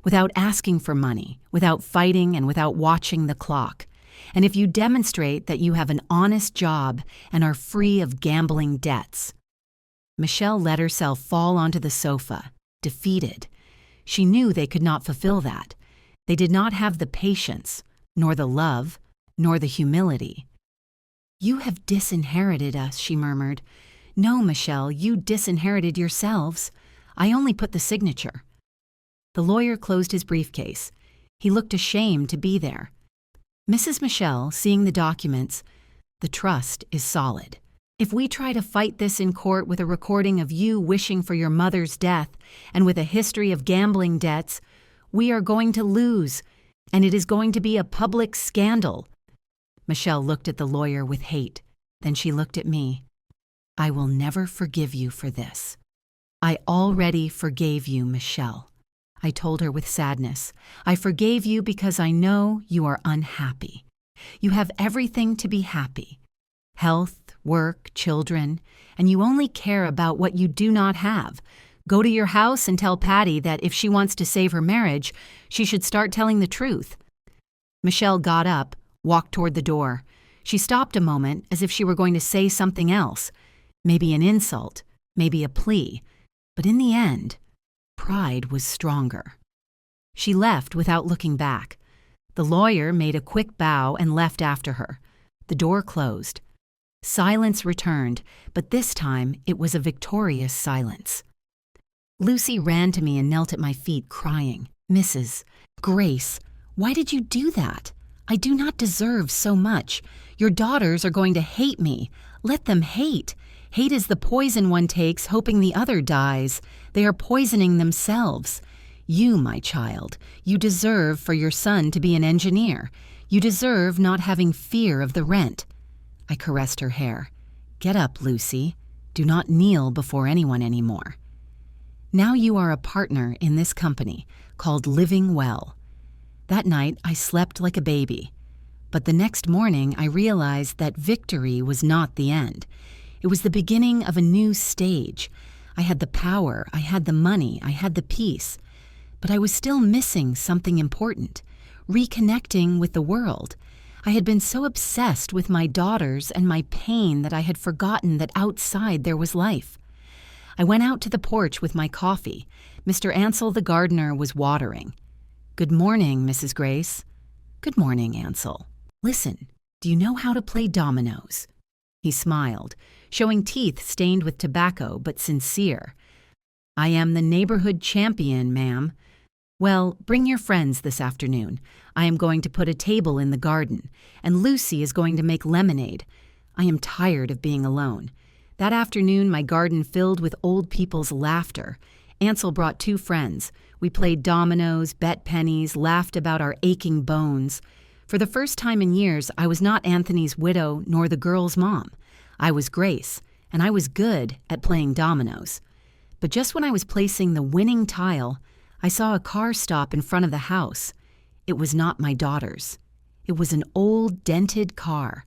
without asking for money, without fighting, and without watching the clock. And if you demonstrate that you have an honest job and are free of gambling debts. Michelle let herself fall onto the sofa, defeated. She knew they could not fulfill that. They did not have the patience, nor the love, nor the humility. You have disinherited us, she murmured. No, Michelle, you disinherited yourselves. I only put the signature. The lawyer closed his briefcase. He looked ashamed to be there. Mrs. Michelle, seeing the documents, the trust is solid. If we try to fight this in court with a recording of you wishing for your mother's death and with a history of gambling debts, we are going to lose, and it is going to be a public scandal. Michelle looked at the lawyer with hate. Then she looked at me. I will never forgive you for this. I already forgave you, Michelle. I told her with sadness. I forgave you because I know you are unhappy. You have everything to be happy. Health, work, children, and you only care about what you do not have. Go to your house and tell Patty that if she wants to save her marriage, she should start telling the truth. Michelle got up, walked toward the door. She stopped a moment as if she were going to say something else, maybe an insult, maybe a plea, but in the end, pride was stronger. She left without looking back. The lawyer made a quick bow and left after her. The door closed. Silence returned, but this time it was a victorious silence. Lucy ran to me and knelt at my feet, crying, Mrs. Grace, why did you do that? I do not deserve so much. Your daughters are going to hate me. Let them hate. Hate is the poison one takes, hoping the other dies. They are poisoning themselves. You, my child, you deserve for your son to be an engineer. You deserve not having fear of the rent. I caressed her hair. Get up, Lucy. Do not kneel before anyone anymore. Now you are a partner in this company called Living Well. That night I slept like a baby. But the next morning I realized that victory was not the end. It was the beginning of a new stage. I had the power, I had the money, I had the peace. But I was still missing something important, reconnecting with the world. I had been so obsessed with my daughters and my pain that I had forgotten that outside there was life. I went out to the porch with my coffee. Mr. Ansel the gardener was watering. Good morning, Mrs. Grace. Good morning, Ansel. Listen, do you know how to play dominoes? He smiled, showing teeth stained with tobacco but sincere. I am the neighborhood champion, ma'am. Well, bring your friends this afternoon. I am going to put a table in the garden, and Lucy is going to make lemonade. I am tired of being alone. That afternoon, my garden filled with old people's laughter. Ansel brought 2 friends. We played dominoes, bet pennies, laughed about our aching bones. For the first time in years, I was not Anthony's widow nor the girl's mom. I was Grace, and I was good at playing dominoes. But just when I was placing the winning tile, I saw a car stop in front of the house. It was not my daughter's. It was an old, dented car.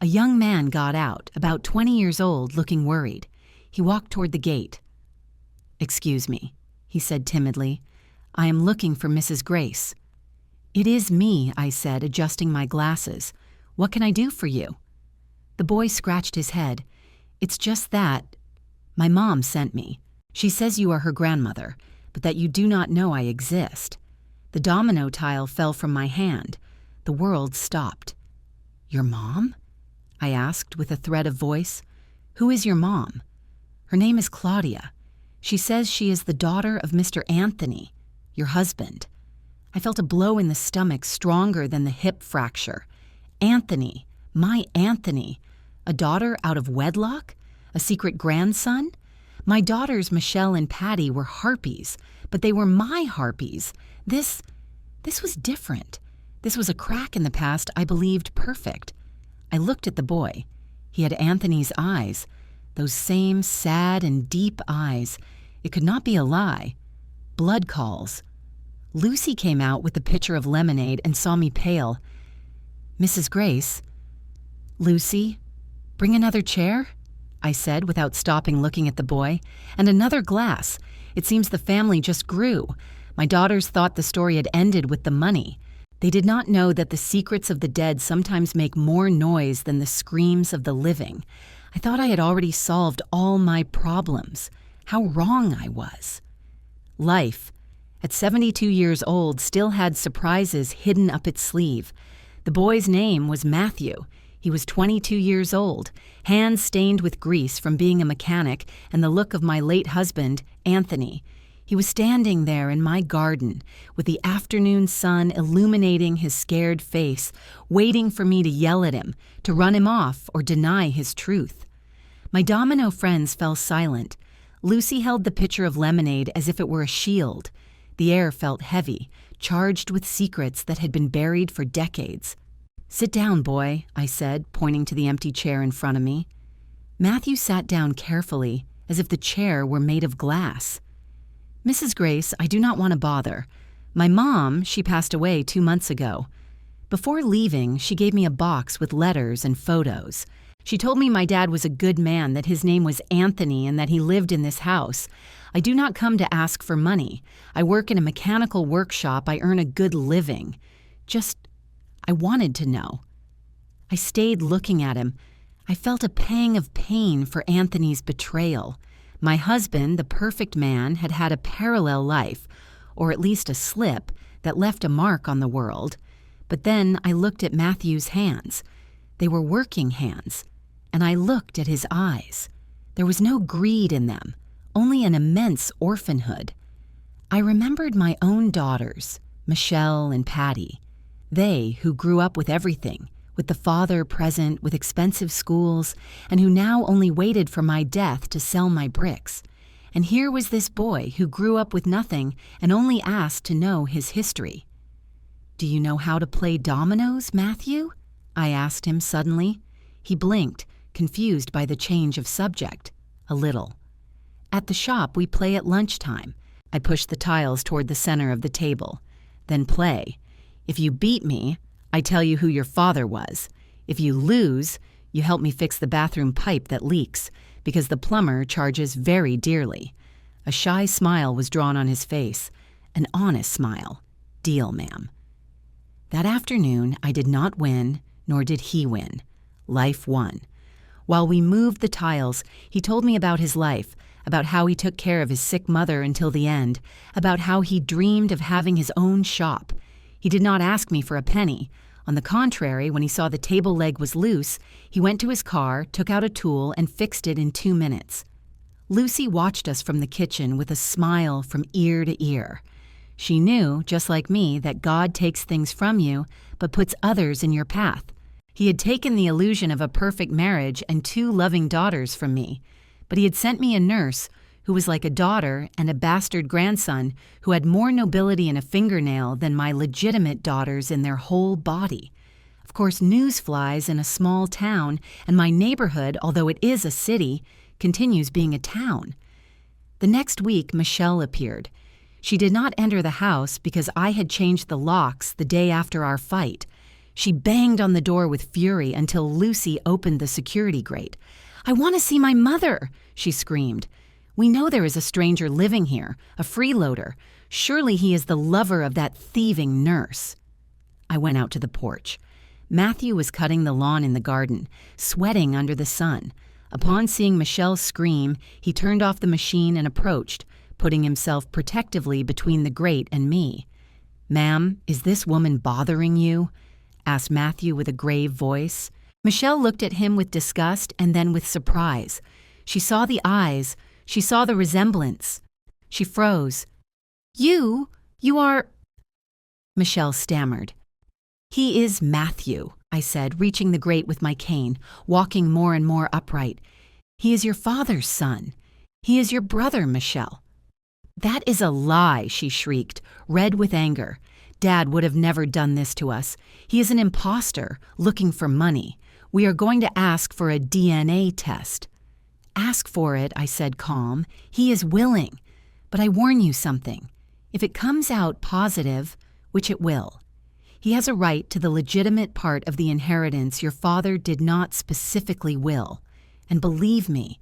A young man got out, about 20 years old, looking worried. He walked toward the gate. Excuse me, he said timidly. I am looking for Mrs. Grace. It is me, I said, adjusting my glasses. What can I do for you? The boy scratched his head. It's just that. My mom sent me. She says you are her grandmother, but that you do not know I exist. The domino tile fell from my hand. The world stopped. Your mom? I asked with a thread of voice. Who is your mom? Her name is Claudia. She says she is the daughter of Mr. Anthony, your husband. I felt a blow in the stomach stronger than the hip fracture. Anthony, my Anthony, a daughter out of wedlock? A secret grandson? My daughters, Michelle and Patty, were harpies, but they were my harpies. This was different. This was a crack in the past I believed perfect. I looked at the boy. He had Anthony's eyes, those same sad and deep eyes. It could not be a lie. Blood calls. Lucy came out with a pitcher of lemonade and saw me pale. "Mrs. Grace." "Lucy, bring another chair?" I said without stopping looking at the boy. "And another glass. It seems the family just grew. My daughters thought the story had ended with the money. They did not know that the secrets of the dead sometimes make more noise than the screams of the living. I thought I had already solved all my problems. How wrong I was." Life, at 72 years old, still had surprises hidden up its sleeve. The boy's name was Matthew. He was 22 years old, hands stained with grease from being a mechanic, and the look of my late husband, Anthony. He was standing there in my garden, with the afternoon sun illuminating his scared face, waiting for me to yell at him, to run him off or deny his truth. My domino friends fell silent. Lucy held the pitcher of lemonade as if it were a shield. The air felt heavy, charged with secrets that had been buried for decades. "Sit down, boy," I said, pointing to the empty chair in front of me. Matthew sat down carefully, as if the chair were made of glass. "Mrs. Grace, I do not want to bother. My mom, she passed away 2 months ago. Before leaving, she gave me a box with letters and photos. She told me my dad was a good man, that his name was Anthony, and that he lived in this house. I do not come to ask for money. I work in a mechanical workshop. I earn a good living. I wanted to know." I stayed looking at him. I felt a pang of pain for Anthony's betrayal. My husband, the perfect man, had had a parallel life, or at least a slip, that left a mark on the world. But then I looked at Matthew's hands. They were working hands, and I looked at his eyes. There was no greed in them, only an immense orphanhood. I remembered my own daughters, Michelle and Patty. They who grew up with everything, with the father present, with expensive schools, and who now only waited for my death to sell my bricks. And here was this boy who grew up with nothing and only asked to know his history. "Do you know how to play dominoes, Matthew?" I asked him suddenly. He blinked, confused by the change of subject. A little. "At the shop, we play at lunchtime." I pushed the tiles toward the center of the table. "Then play. If you beat me, I tell you who your father was. If you lose, you help me fix the bathroom pipe that leaks, because the plumber charges very dearly." A shy smile was drawn on his face. An honest smile. "Deal, ma'am." That afternoon, I did not win, nor did he win. Life won. While we moved the tiles, he told me about his life, about how he took care of his sick mother until the end, about how he dreamed of having his own shop. He did not ask me for a penny. On the contrary, when he saw the table leg was loose, he went to his car, took out a tool, and fixed it in 2 minutes. Lucy watched us from the kitchen with a smile from ear to ear. She knew, just like me, that God takes things from you, but puts others in your path. He had taken the illusion of a perfect marriage and 2 loving daughters from me, but he had sent me a nurse who was like a daughter, and a bastard grandson who had more nobility in a fingernail than my legitimate daughters in their whole body. Of course, news flies in a small town, and my neighborhood, although it is a city, continues being a town. The next week, Michelle appeared. She did not enter the house because I had changed the locks the day after our fight. She banged on the door with fury until Lucy opened the security grate. "I want to see my mother," she screamed. "We know there is a stranger living here, a freeloader. Surely he is the lover of that thieving nurse." I went out to the porch. Matthew was cutting the lawn in the garden, sweating under the sun. Upon seeing Michelle scream, he turned off the machine and approached, putting himself protectively between the grate and me. "Ma'am, is this woman bothering you?" asked Matthew with a grave voice. Michelle looked at him with disgust and then with surprise. She saw the eyes. She saw the resemblance. She froze. You are—" Michelle stammered. "He is Matthew," I said, reaching the grate with my cane, walking more and more upright. "He is your father's son. He is your brother, Michelle." "That is a lie," she shrieked, red with anger. "Dad would have never done this to us. He is an imposter, looking for money. We are going to ask for a DNA test." "Ask for it," I said, calm. "He is willing. But I warn you something. If it comes out positive, which it will, he has a right to the legitimate part of the inheritance your father did not specifically will. And believe me,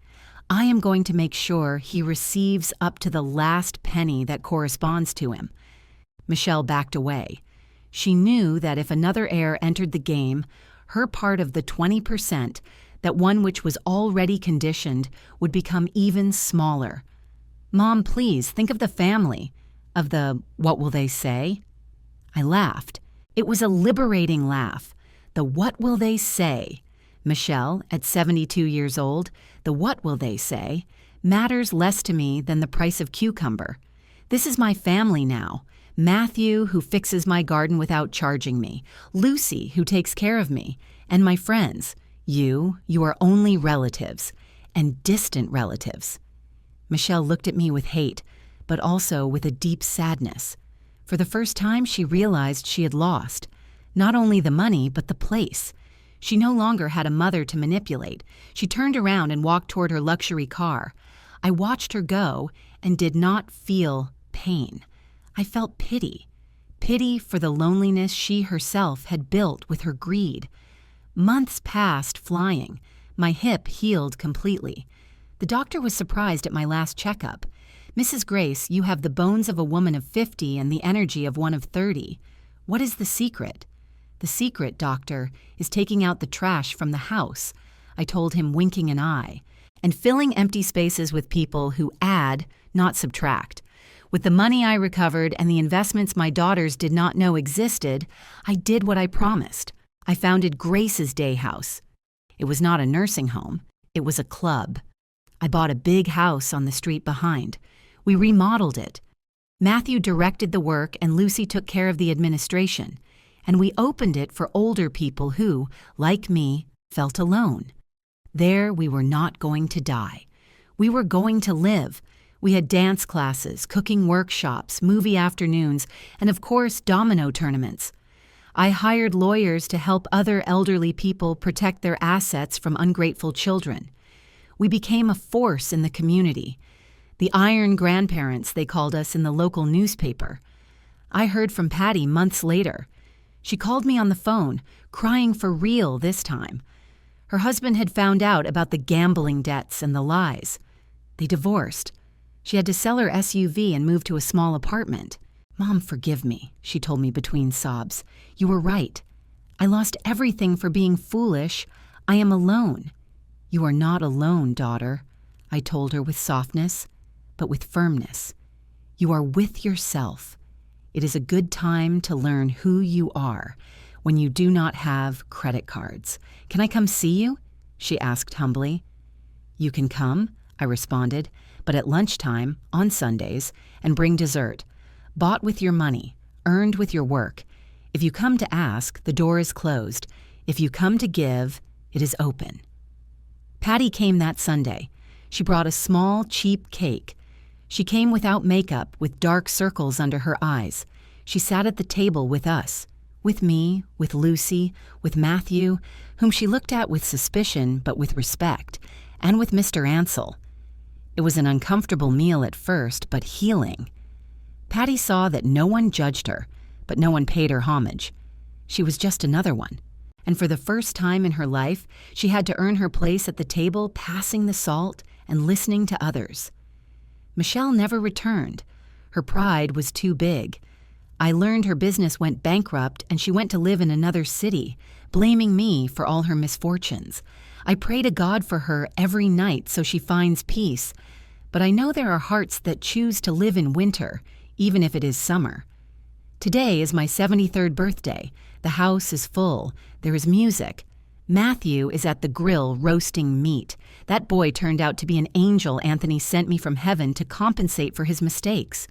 I am going to make sure he receives up to the last penny that corresponds to him." Michelle backed away. She knew that if another heir entered the game, her part of the 20%, that one which was already conditioned, would become even smaller. "Mom, please, think of the family. Of the what will they say?" I laughed. It was a liberating laugh. The what will they say? Michelle, at 72 years old, the what will they say matters less to me than the price of cucumber. This is my family now. Matthew, who fixes my garden without charging me. Lucy, who takes care of me. And my friends. You are only relatives. And distant relatives. Michelle looked at me with hate, but also with a deep sadness. For the first time, she realized she had lost. Not only the money, but the place. She no longer had a mother to manipulate. She turned around and walked toward her luxury car. I watched her go and did not feel pain. I felt pity. Pity for the loneliness she herself had built with her greed. Months passed flying. My hip healed completely. The doctor was surprised at my last checkup. "Mrs. Grace, you have the bones of a woman of 50 and the energy of one of 30. What is the secret?" "The secret, doctor, is taking out the trash from the house," I told him, winking an eye, "and filling empty spaces with people who add, not subtract. With the money I recovered and the investments my daughters did not know existed, I did what I promised. I founded Grace's Day House. It was not a nursing home. It was a club. I bought a big house on the street behind. We remodeled it. Matthew directed the work and Lucy took care of the administration. And we opened it for older people who, like me, felt alone. There we were not going to die. We were going to live. We had dance classes, cooking workshops, movie afternoons, and of course, domino tournaments. I hired lawyers to help other elderly people protect their assets from ungrateful children. We became a force in the community. The Iron Grandparents, they called us in the local newspaper. I heard from Patty months later. She called me on the phone, crying for real this time. Her husband had found out about the gambling debts and the lies. They divorced. She had to sell her SUV and move to a small apartment. "Mom, forgive me," she told me between sobs. "You were right. I lost everything for being foolish. I am alone." "You are not alone, daughter," I told her with softness, but with firmness. "You are with yourself. It is a good time to learn who you are when you do not have credit cards. Can I come see you?" she asked humbly. "You can come," I responded, "but at lunchtime, on Sundays, and bring dessert. Bought with your money, earned with your work. If you come to ask, the door is closed. If you come to give, it is open." Patty came that Sunday. She brought a small, cheap cake. She came without makeup, with dark circles under her eyes. She sat at the table with us, with me, with Lucy, with Matthew, whom she looked at with suspicion but with respect, and with Mr. Ansell. It was an uncomfortable meal at first, but healing. Patty saw that no one judged her, but no one paid her homage. She was just another one. And for the first time in her life, she had to earn her place at the table, passing the salt and listening to others. Michelle never returned. Her pride was too big. I learned her business went bankrupt and she went to live in another city, blaming me for all her misfortunes. I pray to God for her every night so she finds peace. But I know there are hearts that choose to live in winter, even if it is summer. Today is my 73rd birthday. The house is full. There is music. Matthew is at the grill roasting meat. That boy turned out to be an angel Anthony sent me from heaven to compensate for his mistakes.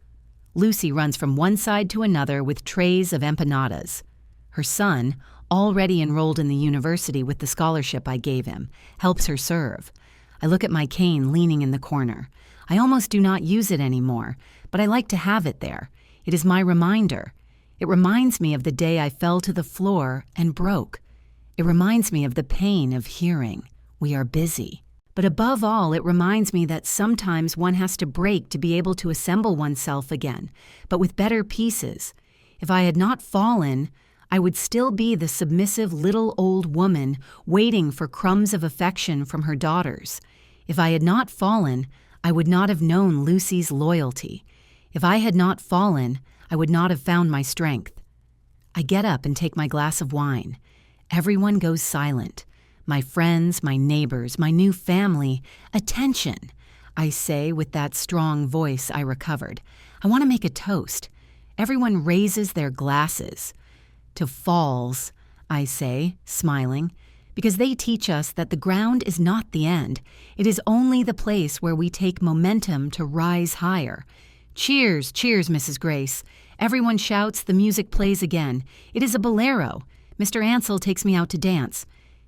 Lucy runs from one side to another with trays of empanadas. Her son, already enrolled in the university with the scholarship I gave him, helps her serve. I look at my cane leaning in the corner. I almost do not use it anymore, but I like to have it there. It is my reminder. It reminds me of the day I fell to the floor and broke. It reminds me of the pain of hearing, "We are busy." But above all, it reminds me that sometimes one has to break to be able to assemble oneself again, but with better pieces. If I had not fallen, I would still be the submissive little old woman waiting for crumbs of affection from her daughters. If I had not fallen, I would not have known Lucy's loyalty. If I had not fallen, I would not have found my strength. I get up and take my glass of wine. Everyone goes silent. My friends, my neighbors, my new family. "Attention," I say with that strong voice I recovered. I want to make a toast. Everyone raises their glasses. "To falls," I say, smiling, because they teach us that the ground is not the end. It is only the place where we take momentum to rise higher. "Cheers, cheers, Mrs. Grace." Everyone shouts, the music plays again. It is a bolero. Mr. Ansell takes me out to dance.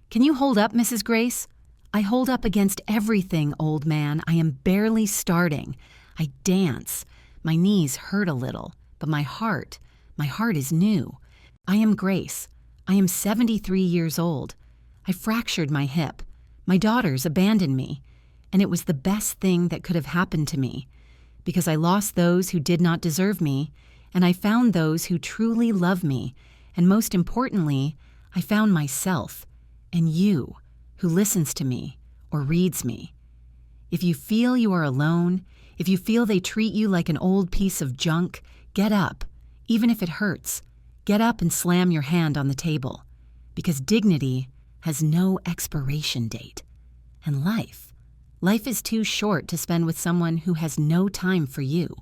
"Can you hold up, Mrs. Grace?" I hold up against everything, old man. I am barely starting. I dance. My knees hurt a little, but my heart is new. I am Grace. I am 73 years old. I fractured my hip. My daughters abandoned me. And it was the best thing that could have happened to me, because I lost those who did not deserve me, and I found those who truly love me, and most importantly, I found myself, and you, who listens to me or reads me. If you feel you are alone, if you feel they treat you like an old piece of junk, get up, even if it hurts. Get up and slam your hand on the table, because dignity has no expiration date. And life is too short to spend with someone who has no time for you.